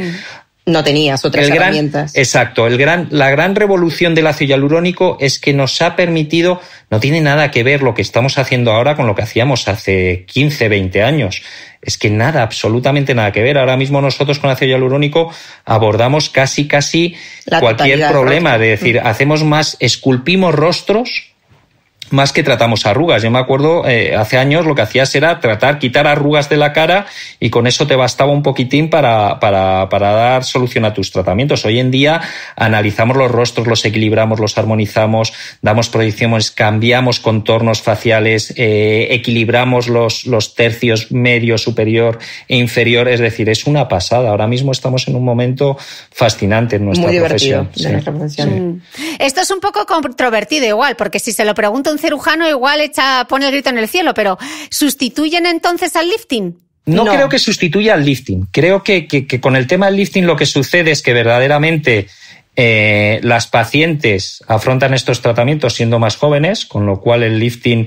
no tenías otras herramientas. Exacto. La gran revolución del ácido hialurónico es que nos ha permitido, no tiene nada que ver lo que estamos haciendo ahora con lo que hacíamos hace 15, 20 años. Es que nada, absolutamente nada que ver. Ahora mismo nosotros con ácido hialurónico abordamos casi cualquier problema. Es decir, esculpimos rostros más que tratamos arrugas. Yo me acuerdo, hace años lo que hacías era quitar arrugas de la cara, y con eso te bastaba un poquitín para dar solución a tus tratamientos. Hoy en día analizamos los rostros, los equilibramos, los armonizamos, damos proyecciones, cambiamos contornos faciales, equilibramos los tercios medio, superior e inferior. Es decir, es una pasada. Ahora mismo estamos en un momento fascinante en nuestra profesión. Muy divertido. Esto es un poco controvertido igual, porque si se lo pregunto un cirujano igual pone el grito en el cielo, pero ¿sustituyen entonces al lifting? No creo que sustituya al lifting. Creo que con el tema del lifting lo que sucede es que verdaderamente las pacientes afrontan estos tratamientos siendo más jóvenes, con lo cual el lifting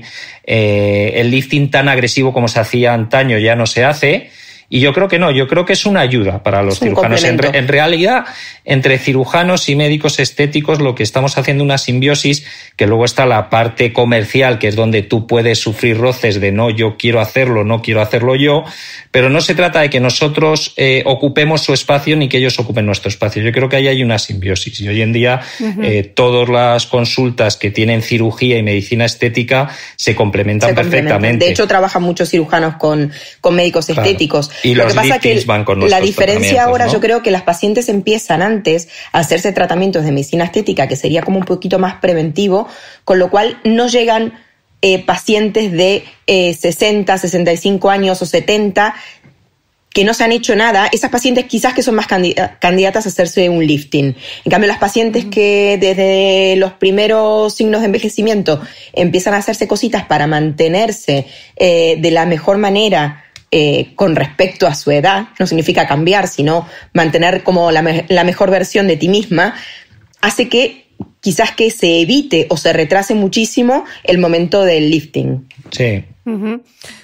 tan agresivo como se hacía antaño ya no se hace. Y yo creo que no, yo creo que es una ayuda para los cirujanos. En realidad, entre cirujanos y médicos estéticos, lo que estamos haciendo es una simbiosis, que luego está la parte comercial, que es donde tú puedes sufrir roces de no, yo quiero hacerlo, no quiero hacerlo yo, pero no se trata de que nosotros ocupemos su espacio ni que ellos ocupen nuestro espacio. Yo creo que ahí hay una simbiosis. Y hoy en día todas las consultas que tienen cirugía y medicina estética se complementan perfectamente. De hecho, trabajan muchos cirujanos con médicos estéticos. Y lo que pasa es que la diferencia ahora, ¿no? Yo creo que las pacientes empiezan antes a hacerse tratamientos de medicina estética, que sería como un poquito más preventivo, con lo cual no llegan pacientes de 60, 65 años o 70 que no se han hecho nada. Esas pacientes quizás que son más candidatas a hacerse un lifting. En cambio, las pacientes que desde los primeros signos de envejecimiento empiezan a hacerse cositas para mantenerse de la mejor manera, con respecto a su edad, no significa cambiar, sino mantener como la mejor versión de ti misma, hace que quizás que se evite o se retrase muchísimo el momento del lifting. Sí.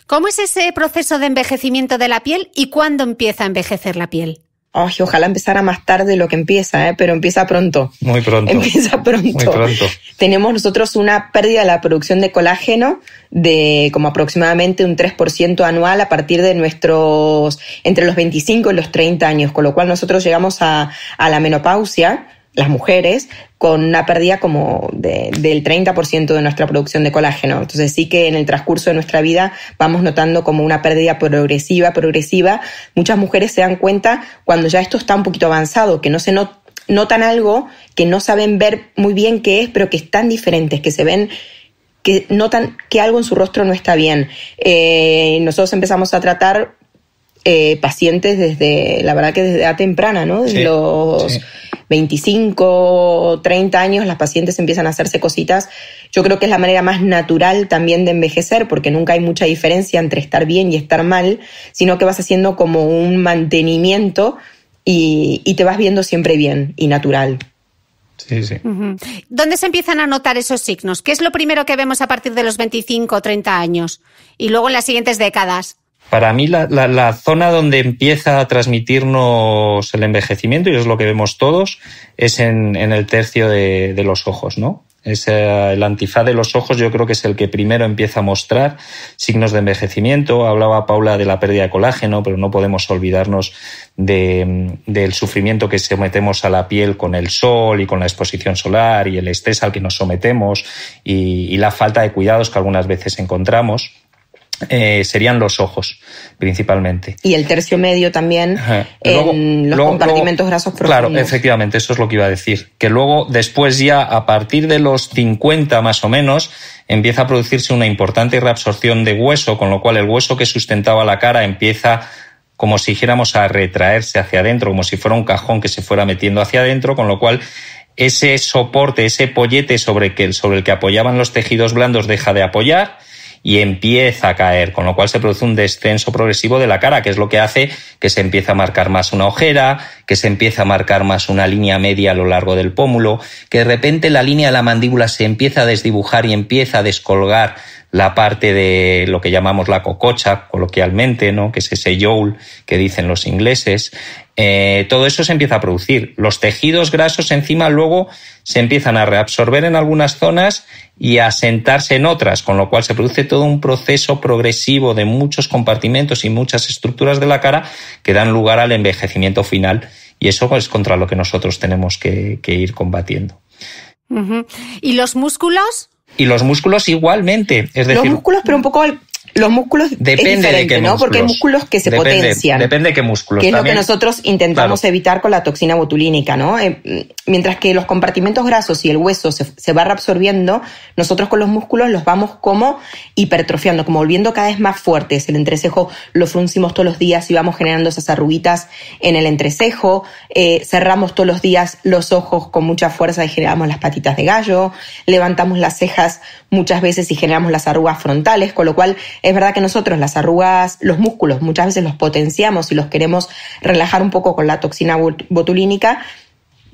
¿Cómo es ese proceso de envejecimiento de la piel y cuándo empieza a envejecer la piel? Ay, ojalá empezara más tarde de lo que empieza, pero empieza pronto. Muy pronto. Empieza pronto. Muy pronto. Tenemos nosotros una pérdida de la producción de colágeno de como aproximadamente un 3% anual a partir de entre los 25 y los 30 años, con lo cual nosotros llegamos a la menopausia, las mujeres, con una pérdida como del 30% de nuestra producción de colágeno. Entonces sí que en el transcurso de nuestra vida vamos notando como una pérdida progresiva. Muchas mujeres se dan cuenta cuando ya esto está un poquito avanzado, que no se notan algo, que no saben ver muy bien qué es, pero que están diferentes, que se ven, que notan que algo en su rostro no está bien. Nosotros empezamos a tratar pacientes desde edad temprana, ¿no? Desde los 25, 30 años las pacientes empiezan a hacerse cositas. Yo creo que es la manera más natural también de envejecer, porque nunca hay mucha diferencia entre estar bien y estar mal, sino que vas haciendo como un mantenimiento y te vas viendo siempre bien y natural. Sí. ¿Dónde se empiezan a notar esos signos? ¿Qué es lo primero que vemos a partir de los 25 o 30 años? Y luego en las siguientes décadas. Para mí la zona donde empieza a transmitirnos el envejecimiento, y es lo que vemos todos, es en el tercio de los ojos, ¿no? El antifaz de los ojos yo creo que es el que primero empieza a mostrar signos de envejecimiento. Hablaba Paula de la pérdida de colágeno, pero no podemos olvidarnos del sufrimiento que sometemos a la piel con el sol y con la exposición solar y el estrés al que nos sometemos y la falta de cuidados que algunas veces encontramos. Serían los ojos, principalmente. Y el tercio medio también, en los compartimentos grasos profundos. Claro, efectivamente, eso es lo que iba a decir. Que luego, después ya, a partir de los 50 más o menos, empieza a producirse una importante reabsorción de hueso, con lo cual el hueso que sustentaba la cara empieza como si dijéramos a retraerse hacia adentro, como si fuera un cajón que se fuera metiendo hacia adentro, con lo cual ese soporte, ese pollete sobre el que apoyaban los tejidos blandos deja de apoyar y empieza a caer, con lo cual se produce un descenso progresivo de la cara, que es lo que hace que se empiece a marcar más una ojera, que se empiece a marcar más una línea media a lo largo del pómulo, que de repente la línea de la mandíbula se empieza a desdibujar y empieza a descolgar la parte de lo que llamamos la cococha, coloquialmente, ¿no? Que es ese jowl que dicen los ingleses. Todo eso se empieza a producir. Los tejidos grasos encima luego se empiezan a reabsorber en algunas zonas y a sentarse en otras, con lo cual se produce todo un proceso progresivo de muchos compartimentos y muchas estructuras de la cara que dan lugar al envejecimiento final, y eso es contra lo que nosotros tenemos que ir combatiendo. Uh-huh. ¿Y los músculos? Y los músculos igualmente, es decir... Los músculos, pero un poco... Los músculos depende es diferente, de qué ¿no? músculos. Porque hay músculos que se potencian. Depende de qué músculos. Que es también, lo que nosotros intentamos evitar con la toxina botulínica, ¿no? Mientras que los compartimentos grasos y el hueso se va reabsorbiendo, nosotros con los músculos los vamos como hipertrofiando, como volviendo cada vez más fuertes. El entrecejo lo fruncimos todos los días y vamos generando esas arruguitas en el entrecejo. Cerramos todos los días los ojos con mucha fuerza y generamos las patitas de gallo. Levantamos las cejas muchas veces y generamos las arrugas frontales, con lo cual es verdad que nosotros las arrugas, los músculos, muchas veces los potenciamos y los queremos relajar un poco con la toxina botulínica,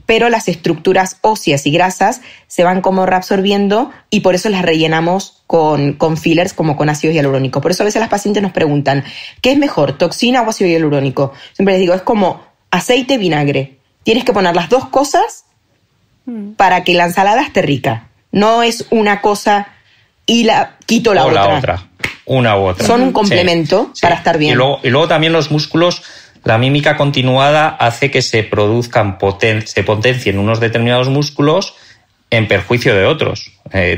pero las estructuras óseas y grasas se van como reabsorbiendo y por eso las rellenamos con fillers como con ácido hialurónico. Por eso a veces las pacientes nos preguntan, ¿qué es mejor, toxina o ácido hialurónico? Siempre les digo, es como aceite, vinagre. Tienes que poner las dos cosas para que la ensalada esté rica. No es una cosa y quito la otra. Una u otra. Son un complemento para estar bien. Y luego también los músculos, la mímica continuada hace que se produzcan, se potencien unos determinados músculos en perjuicio de otros.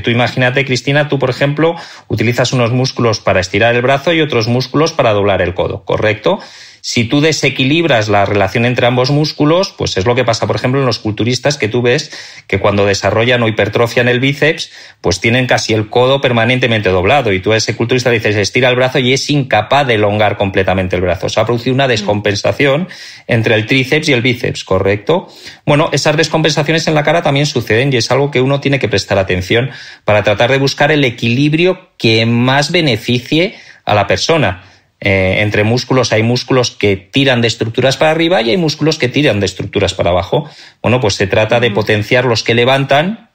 Tú imagínate, Cristina, tú, por ejemplo, utilizas unos músculos para estirar el brazo y otros músculos para doblar el codo, ¿correcto? Si tú desequilibras la relación entre ambos músculos, pues es lo que pasa, por ejemplo, en los culturistas, que tú ves que cuando desarrollan o hipertrofian el bíceps, pues tienen casi el codo permanentemente doblado. Y tú a ese culturista le dices, estira el brazo y es incapaz de elongar completamente el brazo. Se ha producido una descompensación entre el tríceps y el bíceps, ¿correcto? Bueno, esas descompensaciones en la cara también suceden y es algo que uno tiene que prestar atención para tratar de buscar el equilibrio que más beneficie a la persona. Entre músculos hay músculos que tiran de estructuras para arriba y hay músculos que tiran de estructuras para abajo. Bueno, pues se trata de potenciar los que levantan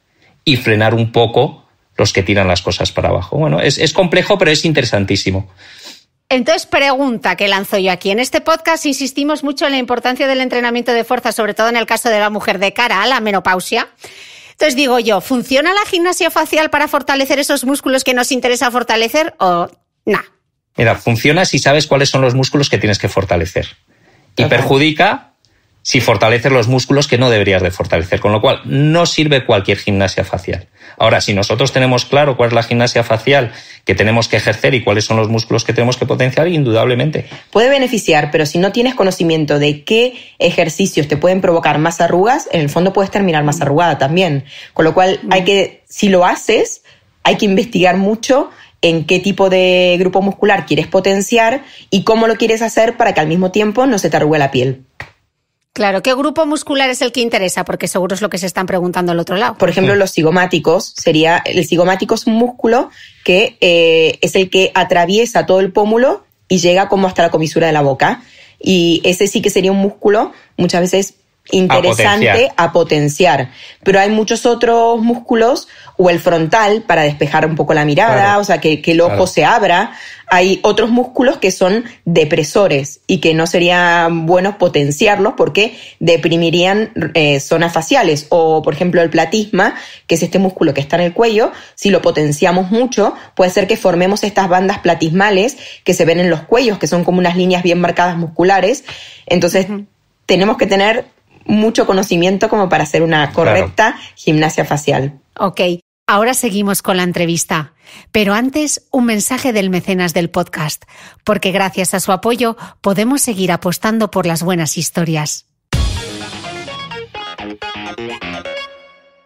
y frenar un poco los que tiran las cosas para abajo. Bueno, es complejo, pero es interesantísimo. Entonces, pregunta que lanzo yo aquí. En este podcast insistimos mucho en la importancia del entrenamiento de fuerza, sobre todo en el caso de la mujer de cara a la menopausia. Entonces digo yo, ¿funciona la gimnasia facial para fortalecer esos músculos que nos interesa fortalecer o no? Mira, funciona si sabes cuáles son los músculos que tienes que fortalecer. Y perjudica si fortaleces los músculos que no deberías de fortalecer. Con lo cual, no sirve cualquier gimnasia facial. Ahora, si nosotros tenemos claro cuál es la gimnasia facial que tenemos que ejercer y cuáles son los músculos que tenemos que potenciar, indudablemente. Puede beneficiar, pero si no tienes conocimiento de qué ejercicios te pueden provocar más arrugas, en el fondo puedes terminar más arrugada también. Con lo cual, si lo haces, hay que investigar mucho en qué tipo de grupo muscular quieres potenciar y cómo lo quieres hacer para que al mismo tiempo no se te arrugue la piel. Claro, ¿qué grupo muscular es el que interesa? Porque seguro es lo que se están preguntando al otro lado. Por ejemplo, los cigomáticos. El cigomático es un músculo que es el que atraviesa todo el pómulo y llega como hasta la comisura de la boca. Y ese sí que sería un músculo muchas veces interesante a potenciar. Pero hay muchos otros músculos, o el frontal para despejar un poco la mirada, o sea, que el ojo se abra. Hay otros músculos que son depresores y que no sería bueno potenciarlos porque deprimirían zonas faciales. O, por ejemplo, el platisma, que es este músculo que está en el cuello, si lo potenciamos mucho, puede ser que formemos estas bandas platismales que se ven en los cuellos, que son como unas líneas bien marcadas musculares. Entonces, tenemos que tener mucho conocimiento como para hacer una correcta gimnasia facial. Ok, ahora seguimos con la entrevista. Pero antes, un mensaje del mecenas del podcast, porque gracias a su apoyo podemos seguir apostando por las buenas historias.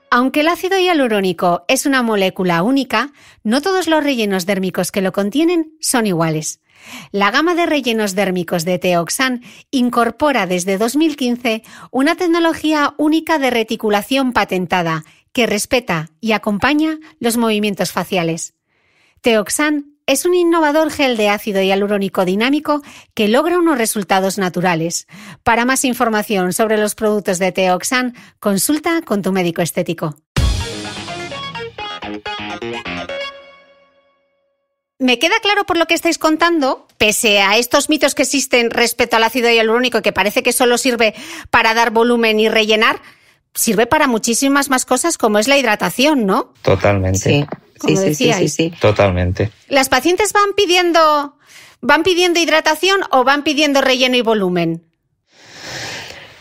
Aunque el ácido hialurónico es una molécula única, no todos los rellenos dérmicos que lo contienen son iguales. La gama de rellenos dérmicos de Teoxan incorpora desde 2015 una tecnología única de reticulación patentada que respeta y acompaña los movimientos faciales. Teoxan es un innovador gel de ácido hialurónico dinámico que logra unos resultados naturales. Para más información sobre los productos de Teoxan, consulta con tu médico estético. Me queda claro por lo que estáis contando, pese a estos mitos que existen respecto al ácido hialurónico, que parece que solo sirve para dar volumen y rellenar, sirve para muchísimas más cosas como es la hidratación, ¿no? Totalmente. Sí. Como decíais. Sí. Totalmente. ¿Las pacientes van pidiendo hidratación o van pidiendo relleno y volumen?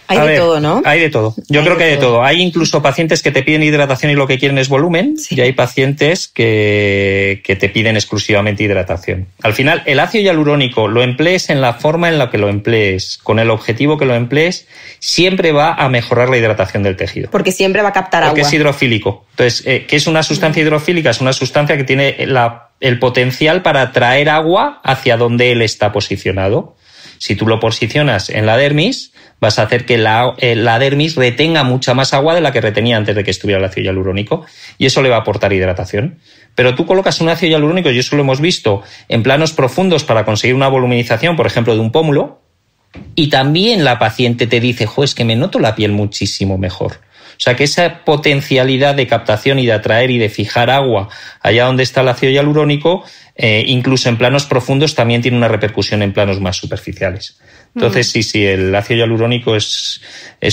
Hay de todo, ¿no? Hay de todo. Yo creo que hay de todo. Hay incluso pacientes que te piden hidratación y lo que quieren es volumen, y hay pacientes que te piden exclusivamente hidratación. Al final, el ácido hialurónico, lo emplees en la forma en la que lo emplees, con el objetivo que lo emplees, siempre va a mejorar la hidratación del tejido. Porque siempre va a captar agua. Porque es hidrofílico. Entonces, ¿qué es una sustancia hidrofílica? Es una sustancia que tiene el potencial para atraer agua hacia donde él está posicionado. Si tú lo posicionas en la dermis, vas a hacer que la dermis retenga mucha más agua de la que retenía antes de que estuviera el ácido hialurónico, y eso le va a aportar hidratación. Pero tú colocas un ácido hialurónico, y eso lo hemos visto, en planos profundos para conseguir una voluminización, por ejemplo, de un pómulo, y también la paciente te dice, es que me noto la piel muchísimo mejor. O sea, que esa potencialidad de captación y de atraer y de fijar agua allá donde está el ácido hialurónico, incluso en planos profundos, también tiene una repercusión en planos más superficiales. Entonces, sí, el ácido hialurónico es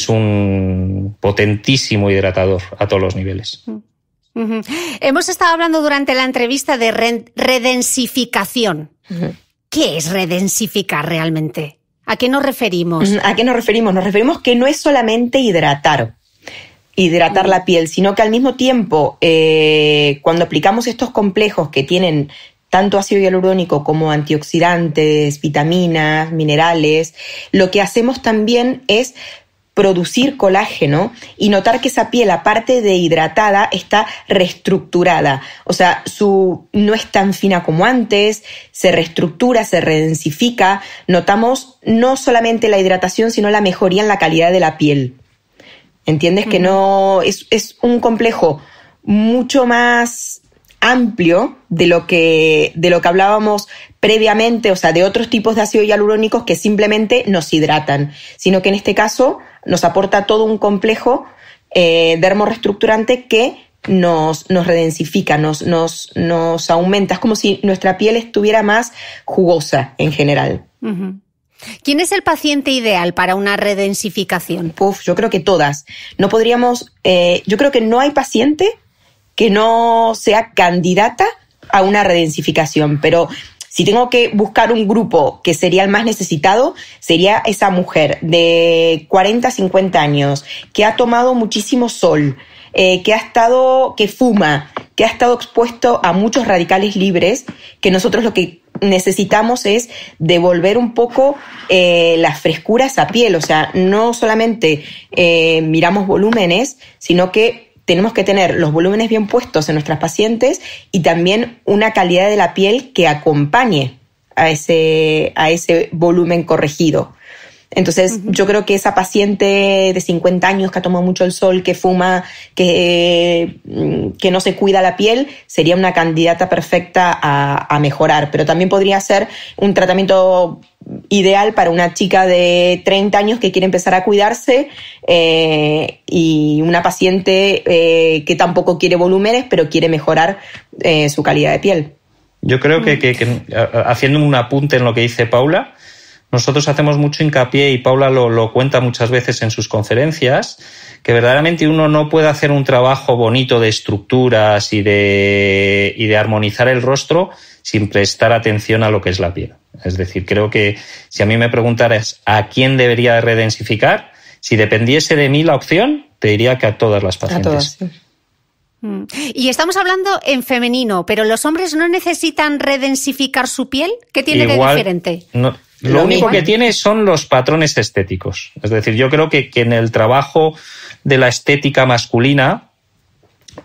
un potentísimo hidratador a todos los niveles. Uh-huh. Hemos estado hablando durante la entrevista de redensificación. Uh-huh. ¿Qué es redensificar realmente? ¿A qué nos referimos? ¿A qué nos referimos? Nos referimos que no es solamente hidratar la piel, sino que al mismo tiempo, cuando aplicamos estos complejos que tienen tanto ácido hialurónico como antioxidantes, vitaminas, minerales, lo que hacemos también es producir colágeno y notar que esa piel, aparte de hidratada, está reestructurada. O sea, no es tan fina como antes, se reestructura, se redensifica. Notamos no solamente la hidratación, sino la mejoría en la calidad de la piel. ¿Entiendes? Que no es un complejo mucho más amplio de lo que hablábamos previamente, o sea, de otros tipos de ácidos hialurónicos que simplemente nos hidratan, sino que en este caso nos aporta todo un complejo dermorreestructurante que nos redensifica, nos aumenta. Es como si nuestra piel estuviera más jugosa en general. Uh-huh. ¿Quién es el paciente ideal para una redensificación? Yo creo que todas. No podríamos, yo creo que no hay paciente que no sea candidata a una redensificación, pero si tengo que buscar un grupo que sería el más necesitado, sería esa mujer de 40, 50 años, que ha tomado muchísimo sol, que fuma, que ha estado expuesto a muchos radicales libres, que nosotros lo que necesitamos es devolver un poco la frescura a esa piel. O sea, no solamente miramos volúmenes, sino que tenemos que tener los volúmenes bien puestos en nuestras pacientes y también una calidad de la piel que acompañe a ese volumen corregido. Entonces, yo creo que esa paciente de 50 años que ha tomado mucho el sol, que fuma, que no se cuida la piel, sería una candidata perfecta a mejorar. Pero también podría ser un tratamiento ideal para una chica de 30 años que quiere empezar a cuidarse y una paciente que tampoco quiere volúmenes, pero quiere mejorar su calidad de piel. Yo creo que haciendo un apunte en lo que dice Paula, nosotros hacemos mucho hincapié, y Paula lo cuenta muchas veces en sus conferencias, que verdaderamente uno no puede hacer un trabajo bonito de estructuras y de armonizar el rostro sin prestar atención a lo que es la piel. Es decir, creo que si a mí me preguntaras a quién debería redensificar, si dependiese de mí la opción, te diría que a todas las pacientes. A todas, sí. Y estamos hablando en femenino, pero ¿los hombres no necesitan redensificar su piel? ¿Qué tiene de diferente? No, lo único que tiene son los patrones estéticos. Es decir, yo creo que en el trabajo de la estética masculina,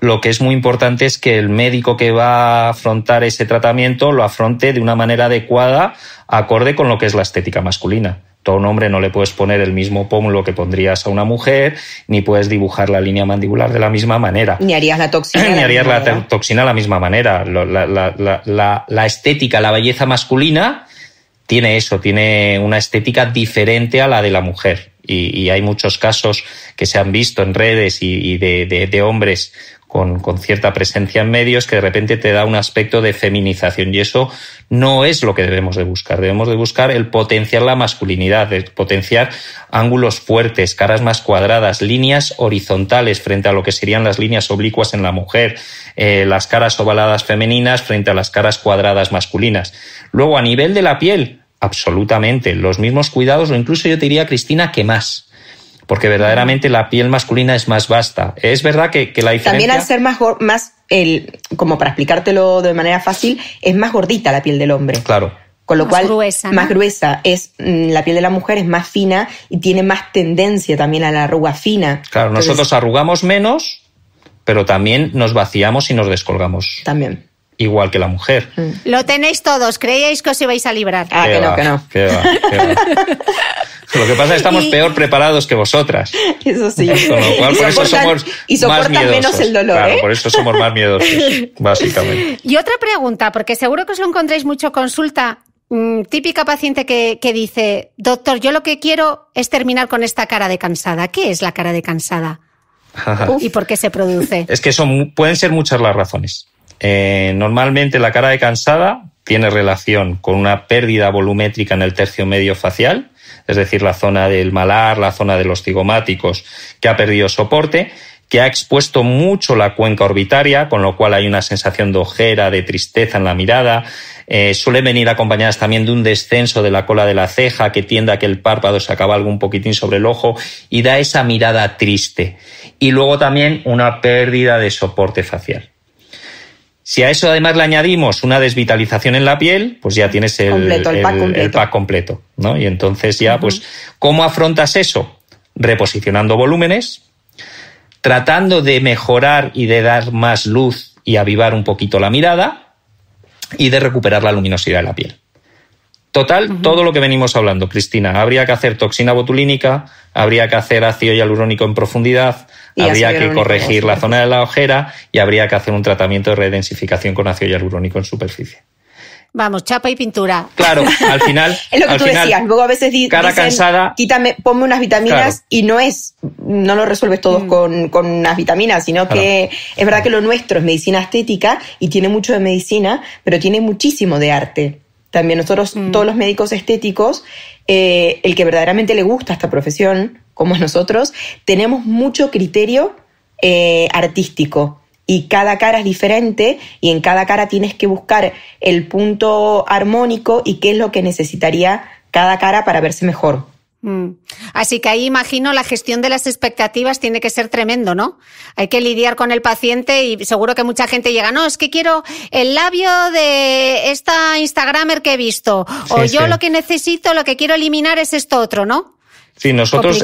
lo que es muy importante es que el médico que va a afrontar ese tratamiento lo afronte de una manera adecuada, acorde con lo que es la estética masculina. Tú a un hombre no le puedes poner el mismo pómulo que pondrías a una mujer, ni puedes dibujar la línea mandibular de la misma manera. Ni harías la toxina. Ni harías la toxina de la misma manera. La estética, la belleza masculina tiene eso, tiene una estética diferente a la de la mujer. Y hay muchos casos que se han visto en redes y de hombres con cierta presencia en medios que de repente te da un aspecto de feminización, y eso no es lo que debemos de buscar. Debemos de buscar el potenciar la masculinidad, el potenciar ángulos fuertes, caras más cuadradas, líneas horizontales frente a lo que serían las líneas oblicuas en la mujer, las caras ovaladas femeninas frente a las caras cuadradas masculinas. Luego, a nivel de la piel, absolutamente los mismos cuidados, o incluso yo te diría, Cristina, que más. Porque verdaderamente la piel masculina es más vasta. Es verdad que la diferencia... También al ser más como para explicártelo de manera fácil, es más gordita la piel del hombre. Claro. Con lo cual, gruesa, ¿no? Más gruesa. La piel de la mujer es más fina y tiene más tendencia también a la arruga fina. Claro, entonces, nosotros arrugamos menos, pero también nos vaciamos y nos descolgamos. También. Igual que la mujer. Lo tenéis todos, creíais que os ibais a librar. Ah, que no. Que va. Lo que pasa es que estamos peor preparados que vosotras. Eso sí. Con lo cual, por eso somos más miedosos. Menos el dolor, claro, por eso somos más miedosos, básicamente. Y otra pregunta, porque seguro que os lo encontráis mucho en consulta. Típica paciente que dice, doctor, yo lo que quiero es terminar con esta cara de cansada. ¿Qué es la cara de cansada? ¿Y por qué se produce? Es que pueden ser muchas las razones. Normalmente la cara de cansada tiene relación con una pérdida volumétrica en el tercio medio facial, es decir, la zona del malar, la zona de los cigomáticos, que ha perdido soporte, que ha expuesto mucho la cuenca orbitaria, con lo cual hay una sensación de ojera, de tristeza en la mirada. Suelen venir acompañadas también de un descenso de la cola de la ceja que tiende a que el párpado se acabalgue un poquitín sobre el ojo y da esa mirada triste. Y luego también una pérdida de soporte facial. Si a eso además le añadimos una desvitalización en la piel, pues ya tienes el pack completo, ¿no? Y entonces ya, pues, ¿cómo afrontas eso? Reposicionando volúmenes, tratando de mejorar y de dar más luz y avivar un poquito la mirada y de recuperar la luminosidad de la piel. Total, todo lo que venimos hablando, Cristina. Habría que hacer toxina botulínica, habría que hacer ácido hialurónico en profundidad, habría que corregir la zona de la ojera y habría que hacer un tratamiento de redensificación con ácido hialurónico en superficie. Vamos, chapa y pintura. Claro, al final... Es lo que tú decías. Luego a veces cara dicen, cansada, ponme unas vitaminas, claro. Y no lo resuelves todos con unas vitaminas, sino que es verdad que lo nuestro es medicina estética y tiene mucho de medicina, pero tiene muchísimo de arte. También nosotros, todos los médicos estéticos, el que verdaderamente le gusta esta profesión, como nosotros, tenemos mucho criterio artístico. Y cada cara es diferente y en cada cara tienes que buscar el punto armónico y qué es lo que necesitaría cada cara para verse mejor. Así que ahí imagino la gestión de las expectativas tiene que ser tremendo, ¿no? Hay que lidiar con el paciente y seguro que mucha gente llega, no, es que quiero el labio de esta Instagramer que he visto, o yo lo que necesito, lo que quiero eliminar es esto otro, ¿no? Sí, nosotros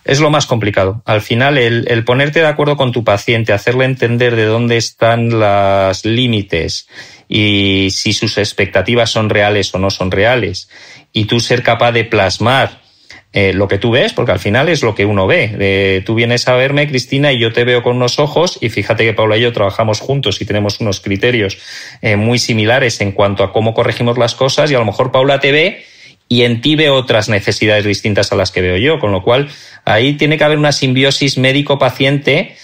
es lo más complicado. Al final, el ponerte de acuerdo con tu paciente, hacerle entender de dónde están los límites y si sus expectativas son reales o no son reales, y tú ser capaz de plasmar lo que tú ves, porque al final es lo que uno ve. Tú vienes a verme, Cristina, y yo te veo con unos ojos, y fíjate que Paula y yo trabajamos juntos y tenemos unos criterios muy similares en cuanto a cómo corregimos las cosas, y a lo mejor Paula te ve y en ti ve otras necesidades distintas a las que veo yo, con lo cual ahí tiene que haber una simbiosis médico-paciente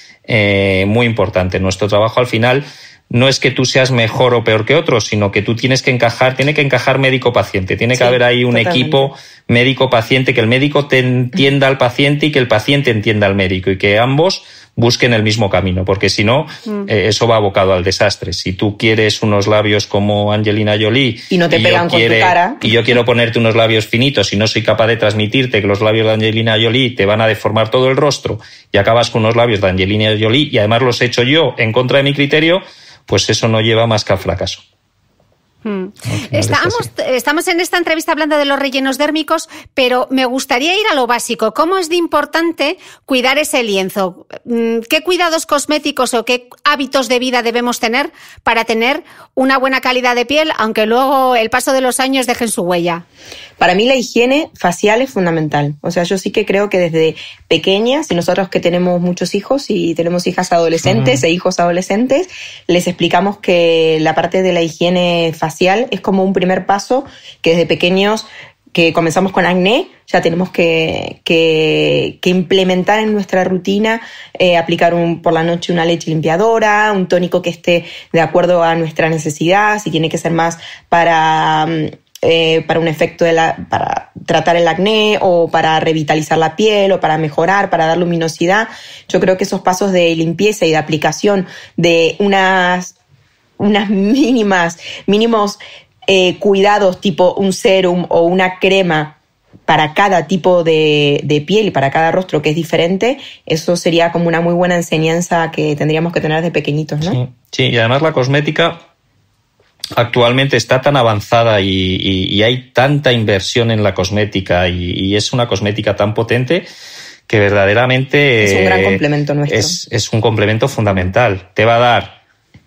muy importante. Nuestro trabajo al final no es que tú seas mejor o peor que otros, sino que tú tiene que encajar médico-paciente. Tiene que haber ahí un equipo médico-paciente, que el médico te entienda al paciente y que el paciente entienda al médico, y que ambos busquen el mismo camino, porque si no, eso va abocado al desastre. Si tú quieres unos labios como Angelina Jolie y no te pegan con tu cara, y yo quiero ponerte unos labios finitos y no soy capaz de transmitirte que los labios de Angelina Jolie te van a deformar todo el rostro y acabas con unos labios de Angelina Jolie y además los he hecho yo en contra de mi criterio, pues eso no lleva más que al fracaso. Estamos en esta entrevista hablando de los rellenos dérmicos, pero me gustaría ir a lo básico. ¿Cómo es de importante cuidar ese lienzo? ¿Qué cuidados cosméticos o qué hábitos de vida debemos tener para tener una buena calidad de piel, aunque luego el paso de los años dejen su huella? Para mí la higiene facial es fundamental. O sea, yo sí que creo que desde pequeñas, y nosotros que tenemos muchos hijos y tenemos hijas adolescentes e hijos adolescentes, les explicamos que la parte de la higiene facial es como un primer paso, que desde pequeños, que comenzamos con acné, ya tenemos que implementar en nuestra rutina, aplicar por la noche una leche limpiadora, un tónico que esté de acuerdo a nuestra necesidad, si tiene que ser más para un efecto para tratar el acné o para revitalizar la piel o para mejorar, para dar luminosidad. Yo creo que esos pasos de limpieza y de aplicación de unas mínimos cuidados tipo un sérum o una crema para cada tipo de piel y para cada rostro que es diferente, eso sería como una muy buena enseñanza que tendríamos que tener desde pequeñitos, ¿no? Sí, y además la cosmética actualmente está tan avanzada y hay tanta inversión en la cosmética y es una cosmética tan potente que verdaderamente es un gran complemento nuestro. Es un complemento fundamental. Te va a dar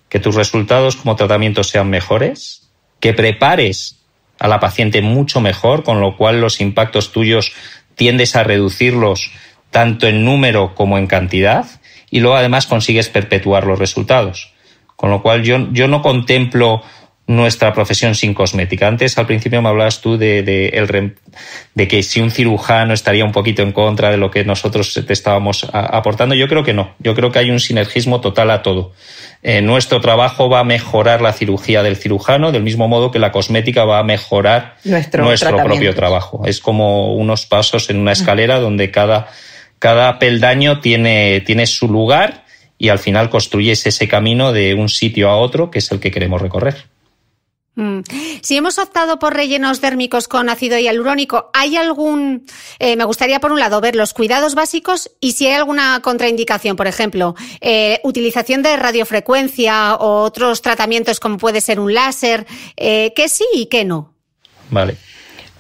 que tus resultados como tratamiento sean mejores, que prepares a la paciente mucho mejor, con lo cual los impactos tuyos tiendes a reducirlos tanto en número como en cantidad, y luego además consigues perpetuar los resultados. Con lo cual yo no contemplo nuestra profesión sin cosmética. Antes, al principio, me hablabas tú de que si un cirujano estaría un poquito en contra de lo que nosotros te estábamos aportando. Yo creo que no. Yo creo que hay un sinergismo total a todo. Nuestro trabajo va a mejorar la cirugía del cirujano, del mismo modo que la cosmética va a mejorar nuestro propio trabajo. Es como unos pasos en una escalera donde cada peldaño tiene su lugar y al final construyes ese camino de un sitio a otro, que es el que queremos recorrer. Si hemos optado por rellenos dérmicos con ácido hialurónico, ¿hay algún...? Me gustaría, por un lado, ver los cuidados básicos y si hay alguna contraindicación, por ejemplo, utilización de radiofrecuencia o otros tratamientos como puede ser un láser, que sí y que no. Vale.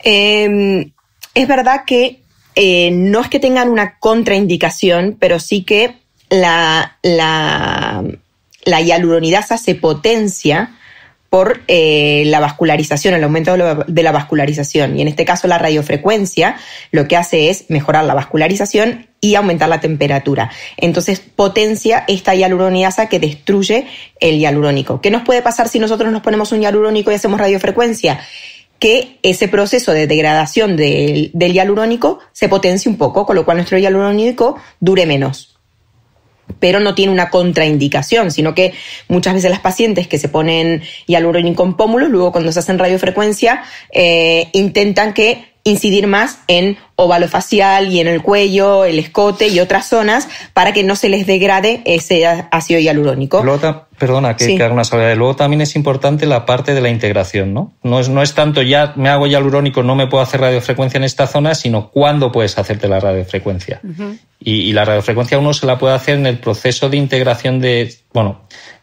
Es verdad que no es que tengan una contraindicación, pero sí que la hialuronidasa se potencia por la vascularización, el aumento de la vascularización. Y en este caso la radiofrecuencia lo que hace es mejorar la vascularización y aumentar la temperatura. Entonces potencia esta hialuronidasa que destruye el hialurónico. ¿Qué nos puede pasar si nosotros nos ponemos un hialurónico y hacemos radiofrecuencia? Que ese proceso de degradación del hialurónico se potencie un poco, con lo cual nuestro hialurónico dure menos. Pero no tiene una contraindicación, sino que muchas veces las pacientes que se ponen hialurónico en pómulos, luego cuando se hacen radiofrecuencia, intentan incidir más en óvalo facial y en el cuello, el escote y otras zonas para que no se les degrade ese ácido hialurónico. Luego, perdona, que haga una salvedad. Luego también es importante la parte de la integración, ¿no? No es tanto ya me hago hialurónico, no me puedo hacer radiofrecuencia en esta zona, sino cuándo puedes hacerte la radiofrecuencia. Uh-huh. Y la radiofrecuencia uno se la puede hacer en el proceso de integración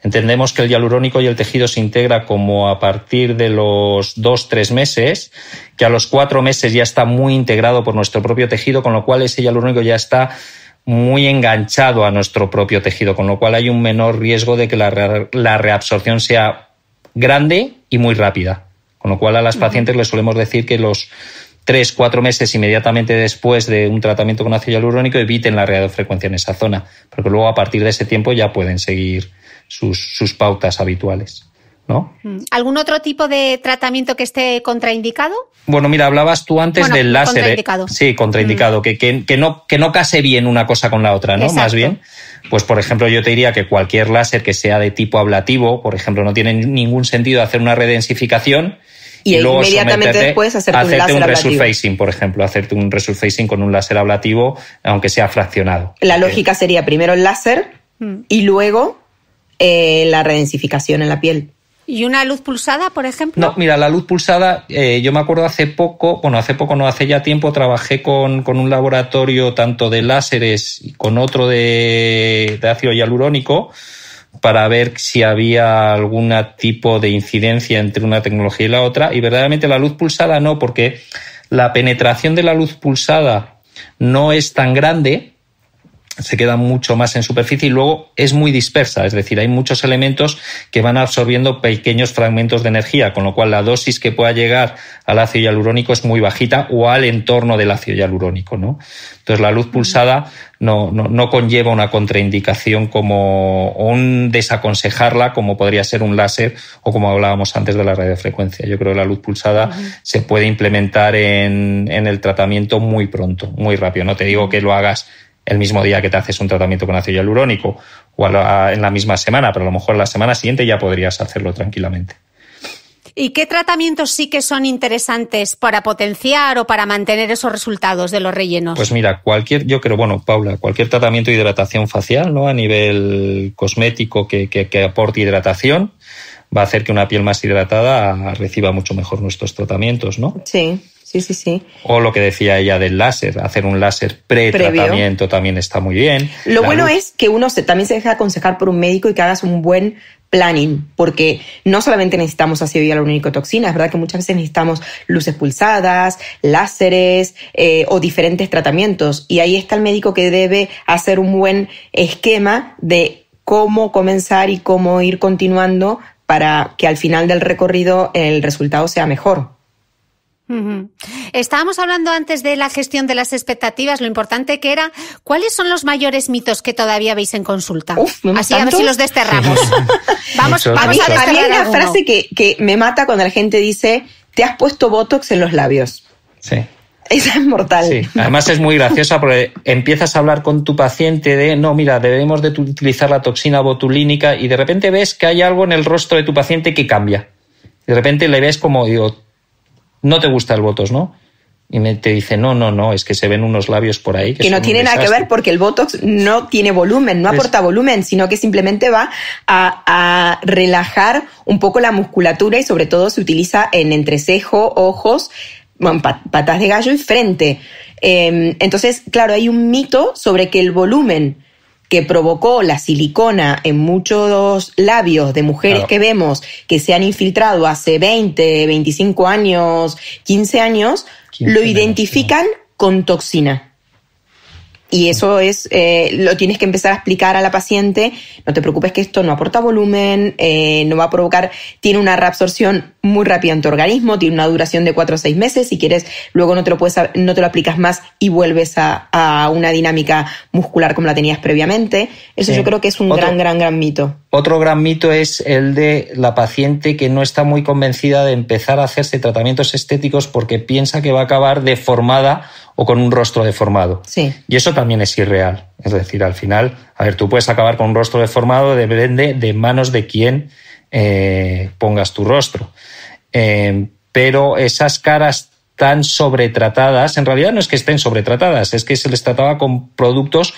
entendemos que el hialurónico y el tejido se integra como a partir de los 2-3 meses, que a los 4 meses ya está muy integrado por nuestro propio tejido, con lo cual ese hialurónico ya está muy enganchado a nuestro propio tejido, con lo cual hay un menor riesgo de que la reabsorción sea grande y muy rápida. Con lo cual a las pacientes les solemos decir que los 3-4 meses inmediatamente después de un tratamiento con ácido hialurónico eviten la radiofrecuencia en esa zona, porque luego a partir de ese tiempo ya pueden seguir sus pautas habituales, ¿no? ¿Algún otro tipo de tratamiento que esté contraindicado? Bueno, mira, hablabas tú antes del láser. Contraindicado. Sí, contraindicado, que no case bien una cosa con la otra, ¿no? Exacto. Más bien, pues por ejemplo, yo te diría que cualquier láser que sea de tipo ablativo, por ejemplo, no tiene ningún sentido hacer una redensificación y luego inmediatamente después hacerte un láser ablativo. Resurfacing, por ejemplo, hacerte un resurfacing con un láser ablativo, aunque sea fraccionado. La lógica sería primero el láser y luego la redensificación en la piel. ¿Y una luz pulsada, por ejemplo? No, mira, la luz pulsada, yo me acuerdo hace ya tiempo, trabajé con un laboratorio tanto de láseres y con otro de ácido hialurónico, para ver si había algún tipo de incidencia entre una tecnología y la otra, y verdaderamente la luz pulsada no, porque la penetración de la luz pulsada no es tan grande, se queda mucho más en superficie y luego es muy dispersa, es decir, hay muchos elementos que van absorbiendo pequeños fragmentos de energía, con lo cual la dosis que pueda llegar al ácido hialurónico es muy bajita o al entorno del ácido hialurónico, ¿no? Entonces la luz pulsada no conlleva una contraindicación como o un desaconsejarla como podría ser un láser o como hablábamos antes de la radiofrecuencia. Yo creo que la luz pulsada se puede implementar en el tratamiento muy pronto, muy rápido. No te digo que lo hagas el mismo día que te haces un tratamiento con ácido hialurónico o en la misma semana, pero a lo mejor la semana siguiente ya podrías hacerlo tranquilamente. ¿Y qué tratamientos sí que son interesantes para potenciar o para mantener esos resultados de los rellenos? Pues mira, Paula, cualquier tratamiento de hidratación facial, ¿no? A nivel cosmético que aporte hidratación va a hacer que una piel más hidratada reciba mucho mejor nuestros tratamientos, ¿no? Sí. Sí. O lo que decía ella del láser, hacer un láser pre-tratamiento también está muy bien. Lo bueno es que uno también se deja aconsejar por un médico y que hagas un buen planning, porque no solamente necesitamos ácido hialurónico toxina, es verdad que muchas veces necesitamos luces pulsadas, láseres o diferentes tratamientos, y ahí está el médico que debe hacer un buen esquema de cómo comenzar y cómo ir continuando para que al final del recorrido el resultado sea mejor. Estábamos hablando antes de la gestión de las expectativas, lo importante que era. ¿Cuáles son los mayores mitos que todavía veis en consulta? Así, a ver si los desterramos. vamos a desterrar. A mí hay una frase que me mata cuando la gente dice: te has puesto Botox en los labios. Sí. Esa es mortal. Sí. Además es muy graciosa porque empiezas a hablar con tu paciente de no, mira, debemos de utilizar la toxina botulínica, y de repente ves que hay algo en el rostro de tu paciente que cambia. De repente le ves como, no te gusta el Botox, ¿no? Y te dice, no, es que se ven unos labios por ahí. Que no tiene nada que ver, porque el Botox no tiene volumen, no aporta volumen, sino que simplemente va a relajar un poco la musculatura, y sobre todo se utiliza en entrecejo, ojos, patas de gallo y frente. Entonces, claro, hay un mito sobre que el volumen que provocó la silicona en muchos labios de mujeres que vemos que se han infiltrado hace 20, 25 años, 15 años, lo identifican con toxina. Y eso es, lo tienes que empezar a explicar a la paciente. No te preocupes, que esto no aporta volumen, no va a provocar, tiene una reabsorción muy rápida en tu organismo, tiene una duración de 4 o 6 meses. Si quieres, luego no te lo aplicas más y vuelves a una dinámica muscular como la tenías previamente. Eso yo creo que es un gran mito. Otro gran mito es el de la paciente que no está muy convencida de empezar a hacerse tratamientos estéticos porque piensa que va a acabar deformada o con un rostro deformado. Sí. Y eso también es irreal. Es decir, al final, tú puedes acabar con un rostro deformado, depende de manos de quién pongas tu rostro. Pero esas caras tan sobretratadas, en realidad no es que estén sobretratadas, es que se les trataba con productos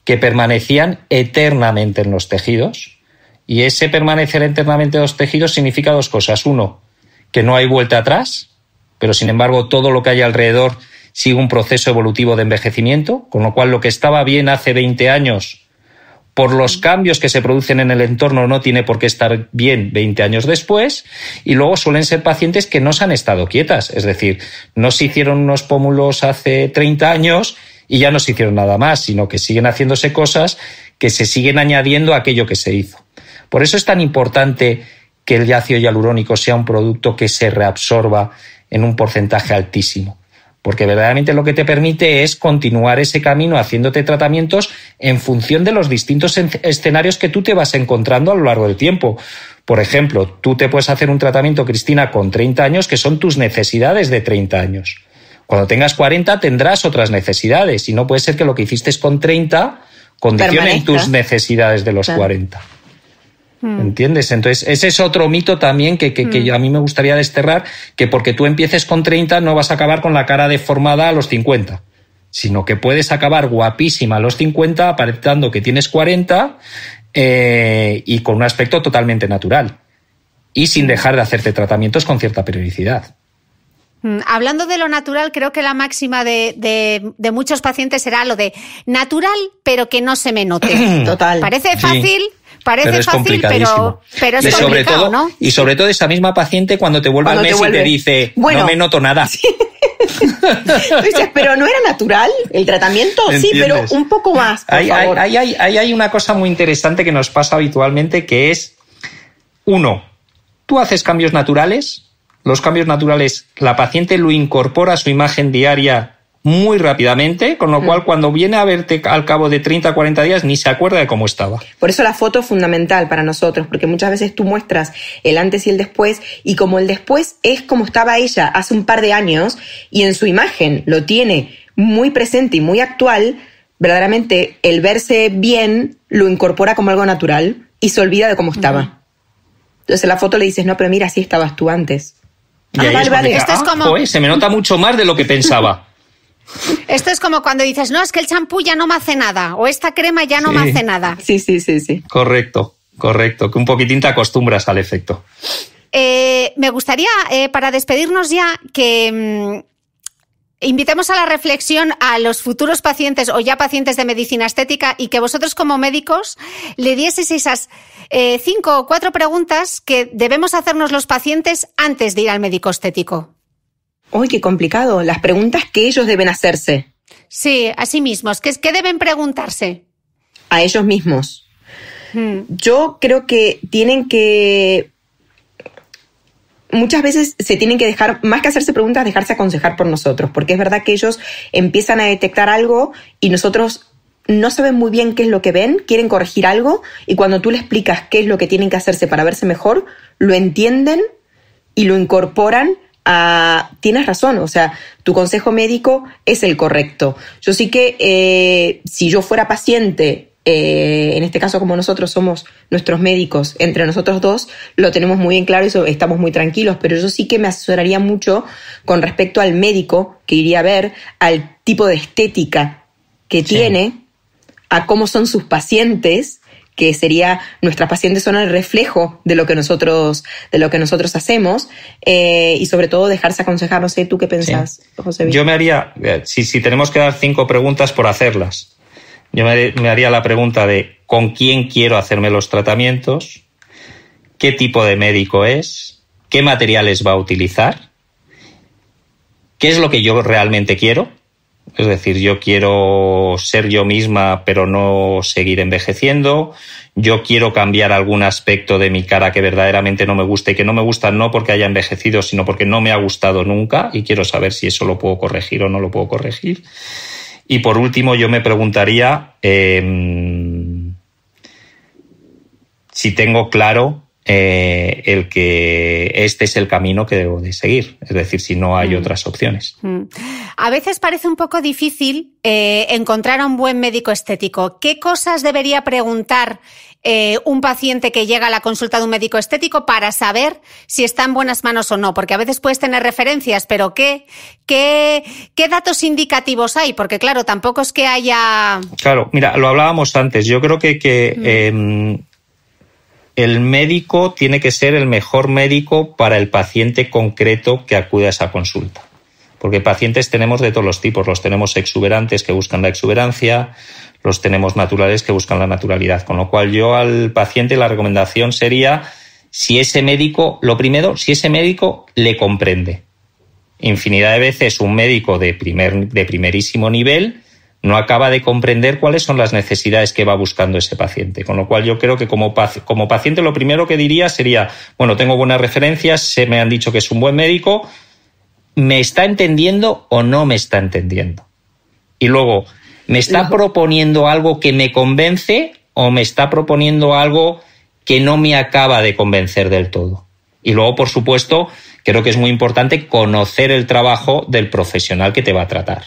que permanecían eternamente en los tejidos. Y ese permanecer eternamente en los tejidos significa 2 cosas. 1, que no hay vuelta atrás, pero sin embargo todo lo que hay alrededor sigue un proceso evolutivo de envejecimiento, con lo cual lo que estaba bien hace 20 años, por los cambios que se producen en el entorno, no tiene por qué estar bien 20 años después. Y luego suelen ser pacientes que no se han estado quietas, es decir, no se hicieron unos pómulos hace 30 años y ya no se hicieron nada más, sino que siguen haciéndose cosas que se siguen añadiendo a aquello que se hizo. Por eso es tan importante que el ácido hialurónico sea un producto que se reabsorba en un porcentaje altísimo, porque verdaderamente lo que te permite es continuar ese camino haciéndote tratamientos en función de los distintos escenarios que tú te vas encontrando a lo largo del tiempo. Por ejemplo, tú te puedes hacer un tratamiento, Cristina, con 30 años, que son tus necesidades de 30 años. Cuando tengas 40 tendrás otras necesidades, y no puede ser que lo que hiciste con 30 condicionen tus necesidades de los 40. ¿Entiendes? Entonces, ese es otro mito también que a mí me gustaría desterrar, que porque tú empieces con 30 no vas a acabar con la cara deformada a los 50, sino que puedes acabar guapísima a los 50 aparentando que tienes 40 y con un aspecto totalmente natural y sin dejar de hacerte tratamientos con cierta periodicidad. Hablando de lo natural, creo que la máxima de muchos pacientes será lo de natural, pero que no se me note. Total. Parece fácil, Parece es fácil, pero es complicado, ¿no? Y sobre todo esa misma paciente cuando te vuelve al mes y te dice, bueno, no me noto nada. Sí. Dices, pero ¿no era natural el tratamiento? ¿Entiendes? Sí, pero un poco más, por favor. Hay una cosa muy interesante que nos pasa habitualmente, que es, uno, tú haces cambios naturales, los cambios naturales la paciente lo incorpora a su imagen diaria muy rápidamente, con lo cual cuando viene a verte al cabo de 30 40 días ni se acuerda de cómo estaba. Por eso la foto es fundamental para nosotros, porque muchas veces tú muestras el antes y el después, y como el después es como estaba ella hace un par de años y en su imagen lo tiene muy presente y muy actual, verdaderamente el verse bien lo incorpora como algo natural y se olvida de cómo estaba. Entonces en la foto le dices, no, pero mira, así estabas tú antes. Vale. Esto es como... se me nota mucho más de lo que pensaba. Esto es como cuando dices, no, es que el champú ya no me hace nada, o esta crema ya no me hace nada. Sí. Correcto, que un poquitín te acostumbras al efecto. Me gustaría, para despedirnos ya, que invitemos a la reflexión a los futuros pacientes o ya pacientes de medicina estética, y que vosotros como médicos le dieseis esas 5 o 4 preguntas que debemos hacernos los pacientes antes de ir al médico estético. ¡Uy, qué complicado! Las preguntas que ellos deben hacerse. Sí, a sí mismos. ¿Qué deben preguntarse? A ellos mismos. Yo creo que tienen que... Muchas veces se tienen que dejar, más que hacerse preguntas, dejarse aconsejar por nosotros, porque es verdad que ellos empiezan a detectar algo y nosotros no saben muy bien qué es lo que ven, quieren corregir algo, y cuando tú le explicas qué es lo que tienen que hacerse para verse mejor, lo entienden y lo incorporan. Tienes razón, o sea, tu consejo médico es el correcto. Yo sí que si yo fuera paciente, en este caso como nosotros somos nuestros médicos, entre nosotros dos lo tenemos muy bien claro y estamos muy tranquilos, pero yo sí que me asesoraría mucho con respecto al médico que iría a ver, al tipo de estética que tiene, a cómo son sus pacientes, que sería, nuestras pacientes son el reflejo de lo que nosotros hacemos, y sobre todo dejarse aconsejar. No sé, ¿tú qué pensás, José? Yo me haría, si tenemos que dar 5 preguntas por hacerlas, yo me haría la pregunta de ¿con quién quiero hacerme los tratamientos? ¿Qué tipo de médico es? ¿Qué materiales va a utilizar? ¿Qué es lo que yo realmente quiero? Es decir, yo quiero ser yo misma pero no seguir envejeciendo. Yo quiero cambiar algún aspecto de mi cara que verdaderamente no me guste, y que no me gusta no porque haya envejecido, sino porque no me ha gustado nunca, y quiero saber si eso lo puedo corregir o no lo puedo corregir. Y por último, yo me preguntaría si tengo claro el que este es el camino que debo de seguir, es decir, si no hay otras opciones. A veces parece un poco difícil encontrar a un buen médico estético. ¿Qué cosas debería preguntar un paciente que llega a la consulta de un médico estético para saber si está en buenas manos o no? Porque a veces puedes tener referencias, pero ¿qué datos indicativos hay? Porque claro, tampoco es que haya... Claro, mira, lo hablábamos antes. Yo creo que el médico tiene que ser el mejor médico para el paciente concreto que acude a esa consulta. Porque pacientes tenemos de todos los tipos. Los tenemos exuberantes que buscan la exuberancia, los tenemos naturales que buscan la naturalidad. Con lo cual yo al paciente la recomendación sería si ese médico le comprende. Infinidad de veces un médico de primerísimo nivel no acaba de comprender cuáles son las necesidades que va buscando ese paciente. Con lo cual yo creo que como paciente lo primero que diría sería, bueno, tengo buenas referencias, se me han dicho que es un buen médico, ¿me está entendiendo o no me está entendiendo? Y luego, ¿me está proponiendo algo que me convence o me está proponiendo algo que no me acaba de convencer del todo? Y luego, por supuesto, creo que es muy importante conocer el trabajo del profesional que te va a tratar.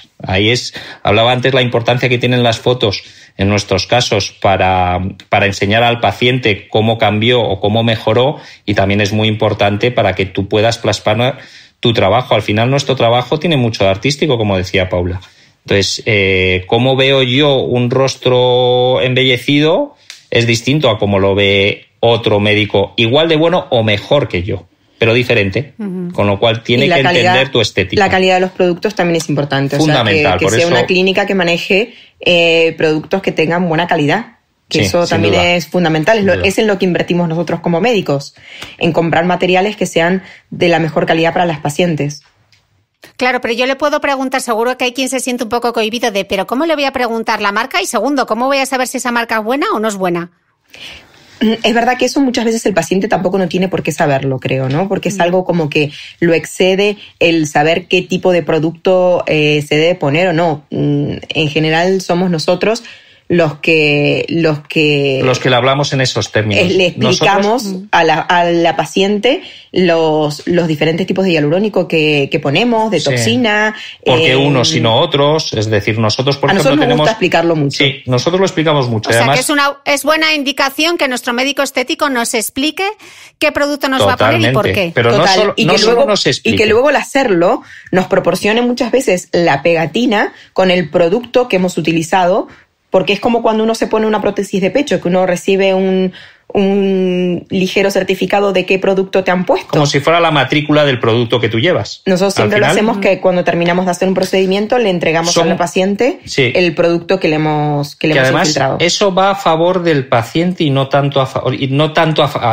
Hablaba antes la importancia que tienen las fotos en nuestros casos para enseñar al paciente cómo cambió o cómo mejoró, y también es muy importante para que tú puedas plasmar tu trabajo. Al final nuestro trabajo tiene mucho de artístico, como decía Paula. Entonces, cómo veo yo un rostro embellecido es distinto a cómo lo ve otro médico, igual de bueno o mejor que yo, pero diferente, con lo cual tiene que entender tu estética. La calidad de los productos también es importante. Fundamental. O sea, que sea una clínica que maneje productos que tengan buena calidad. que sí, eso también es fundamental, es en lo que invertimos nosotros como médicos, en comprar materiales que sean de la mejor calidad para las pacientes. Claro, pero yo le puedo preguntar, seguro que hay quien se siente un poco cohibido de, pero ¿cómo le voy a preguntar la marca? Y segundo, ¿cómo voy a saber si esa marca es buena o no es buena? Es verdad que eso muchas veces el paciente tampoco no tiene por qué saberlo, creo, ¿no? Porque es algo como que lo excede el saber qué tipo de producto se debe poner o no. En general somos nosotros los que le hablamos en esos términos. Le explicamos a la paciente los diferentes tipos de hialurónico que ponemos, de toxina. Sí. Porque unos y no otros, es decir, nosotros por ejemplo nos gusta explicarlo mucho. Sí, nosotros lo explicamos mucho. O sea, además, que es buena indicación que nuestro médico estético nos explique qué producto nos va a poner y por qué. Pero total, no solo nos explique. Y que luego al hacerlo nos proporcione muchas veces la pegatina con el producto que hemos utilizado. Porque es como cuando uno se pone una prótesis de pecho, que uno recibe un ligero certificado de qué producto te han puesto. Como si fuera la matrícula del producto que tú llevas. Nosotros siempre lo hacemos que cuando terminamos de hacer un procedimiento le entregamos al paciente el producto que le hemos además, infiltrado. Eso va a favor del paciente y no tanto a favor,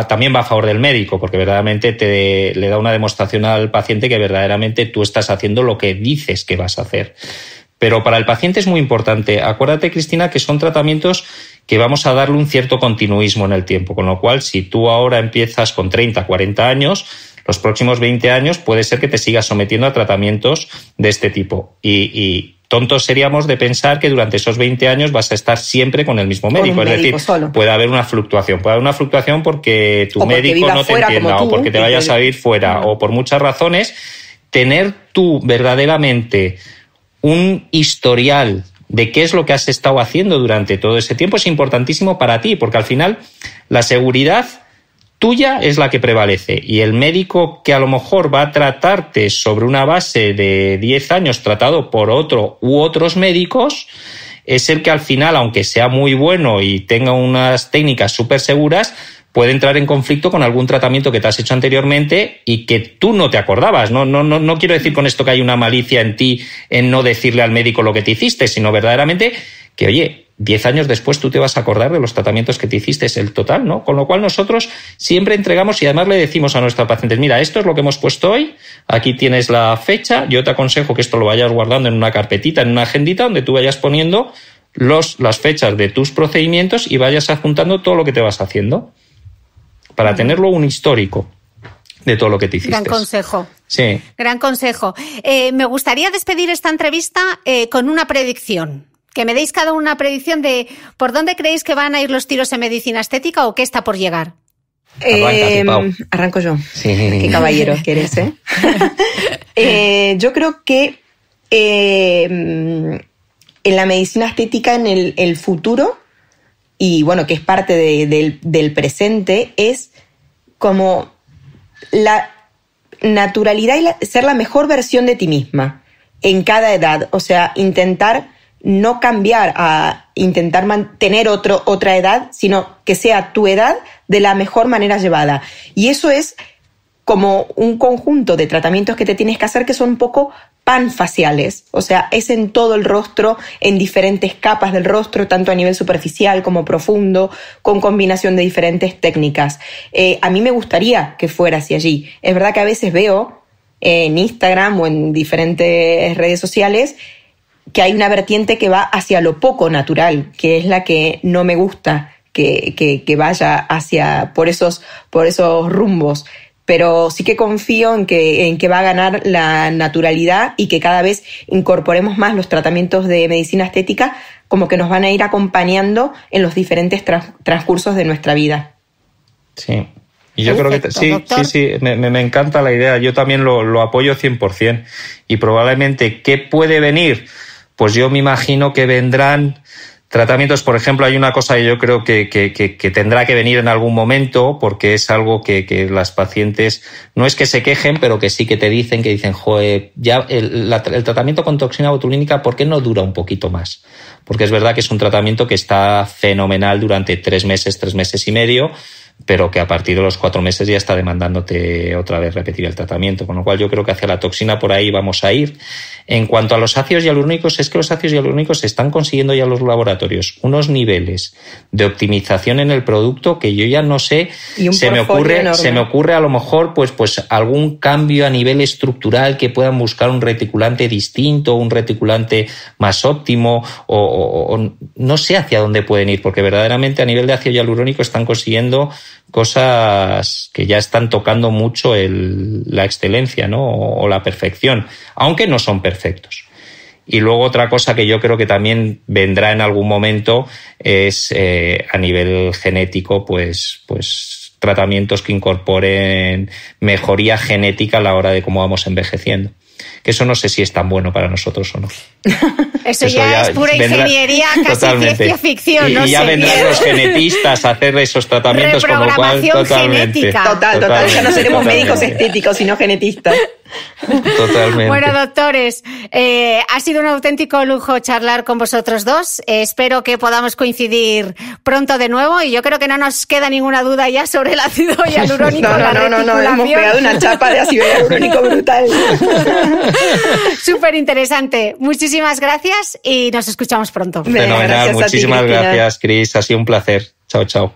también va a favor del médico, porque verdaderamente le da una demostración al paciente que verdaderamente tú estás haciendo lo que dices que vas a hacer. Pero para el paciente es muy importante. Acuérdate, Cristina, que son tratamientos que vamos a darle un cierto continuismo en el tiempo, con lo cual si tú ahora empiezas con 30, 40 años, los próximos 20 años puede ser que te sigas sometiendo a tratamientos de este tipo. Y tontos seríamos de pensar que durante esos 20 años vas a estar siempre con el mismo médico. Es decir, solo. Puede haber una fluctuación. Puede haber una fluctuación porque tu médico no te entienda o porque te vayas a ir fuera o por muchas razones. Tener tú verdaderamente un historial de qué es lo que has estado haciendo durante todo ese tiempo es importantísimo para ti, porque al final la seguridad tuya es la que prevalece y el médico que a lo mejor va a tratarte sobre una base de 10 años tratado por otro u otros médicos es el que al final, aunque sea muy bueno y tenga unas técnicas súper seguras, puede entrar en conflicto con algún tratamiento que te has hecho anteriormente y que tú no te acordabas. No quiero decir con esto que hay una malicia en ti en no decirle al médico lo que te hiciste, sino verdaderamente que, oye, 10 años después tú te vas a acordar de los tratamientos que te hiciste, es el total, ¿no? Con lo cual nosotros siempre entregamos y además le decimos a nuestros pacientes, mira, esto es lo que hemos puesto hoy, aquí tienes la fecha, yo te aconsejo que esto lo vayas guardando en una carpetita, en una agendita donde tú vayas poniendo las fechas de tus procedimientos y vayas adjuntando todo lo que te vas haciendo, para tenerlo un histórico de todo lo que te hiciste. Gran consejo. Sí. Gran consejo. Me gustaría despedir esta entrevista con una predicción. Que me deis cada uno una predicción de por dónde creéis que van a ir los tiros en medicina estética o qué está por llegar. Arranco yo. Sí. Qué caballero que eres, ¿eh? Yo creo que en la medicina estética, en el futuro, y bueno, que es parte del presente, es como la naturalidad y ser la mejor versión de ti misma en cada edad. O sea, intentar no cambiar a intentar mantener otra edad, sino que sea tu edad de la mejor manera llevada. Y eso es como un conjunto de tratamientos que te tienes que hacer que son un poco panfaciales, o sea, es en todo el rostro, en diferentes capas del rostro, tanto a nivel superficial como profundo, con combinación de diferentes técnicas. A mí me gustaría que fuera hacia allí. Es verdad que a veces veo en Instagram o en diferentes redes sociales que hay una vertiente que va hacia lo poco natural, que es la que no me gusta que vaya hacia por esos rumbos. Pero sí que confío en que va a ganar la naturalidad y que cada vez incorporemos más los tratamientos de medicina estética, como que nos van a ir acompañando en los diferentes transcursos de nuestra vida. Sí, y yo creo que sí, me encanta la idea. Yo también lo apoyo 100%. Y probablemente, ¿qué puede venir? Pues yo me imagino que vendrán tratamientos. Por ejemplo, hay una cosa que yo creo que tendrá que venir en algún momento, porque es algo que las pacientes no es que se quejen, pero que sí que te dicen, joder, ya el tratamiento con toxina botulínica, ¿por qué no dura un poquito más? Porque es verdad que es un tratamiento que está fenomenal durante 3 meses y medio, pero que a partir de los 4 meses ya está demandándote otra vez repetir el tratamiento, con lo cual yo creo que hacia la toxina por ahí vamos a ir. En cuanto a los ácidos hialurónicos, es que los ácidos hialurónicos están consiguiendo ya los laboratorios unos niveles de optimización en el producto que yo ya no sé, se me ocurre a lo mejor pues algún cambio a nivel estructural, que puedan buscar un reticulante distinto, un reticulante más óptimo, o no sé hacia dónde pueden ir, porque verdaderamente a nivel de ácido hialurónico están consiguiendo cosas que ya están tocando mucho la excelencia, ¿no? O la perfección, aunque no son perfectos. Y luego otra cosa que yo creo que también vendrá en algún momento es a nivel genético, pues tratamientos que incorporen mejoría genética a la hora de cómo vamos envejeciendo. Que eso no sé si es tan bueno para nosotros o no. Eso ya es pura ingeniería, casi totalmente. Ciencia ficción. Y ya vendrán los genetistas a hacer esos tratamientos, con lo cual totalmente. Genética. Total. Ya no seremos médicos estéticos, sino genetistas. Totalmente. Bueno, doctores, ha sido un auténtico lujo charlar con vosotros dos. Espero que podamos coincidir pronto de nuevo, y yo creo que no nos queda ninguna duda ya sobre el ácido hialurónico. No, hemos pegado una chapa de ácido hialurónico brutal. Súper interesante. Muchísimas gracias y nos escuchamos pronto. Fenomenal, muchísimas gracias, Cris. Ha sido un placer. Chao, chao.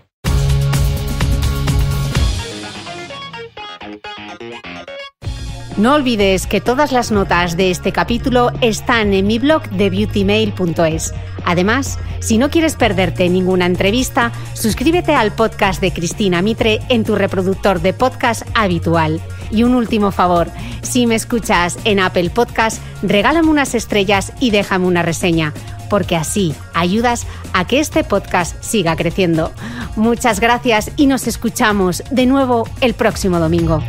No olvides que todas las notas de este capítulo están en mi blog de beautymail.es. Además, si no quieres perderte ninguna entrevista, suscríbete al podcast de Cristina Mitre en tu reproductor de podcast habitual. Y un último favor, si me escuchas en Apple Podcast, regálame unas estrellas y déjame una reseña, porque así ayudas a que este podcast siga creciendo. Muchas gracias y nos escuchamos de nuevo el próximo domingo.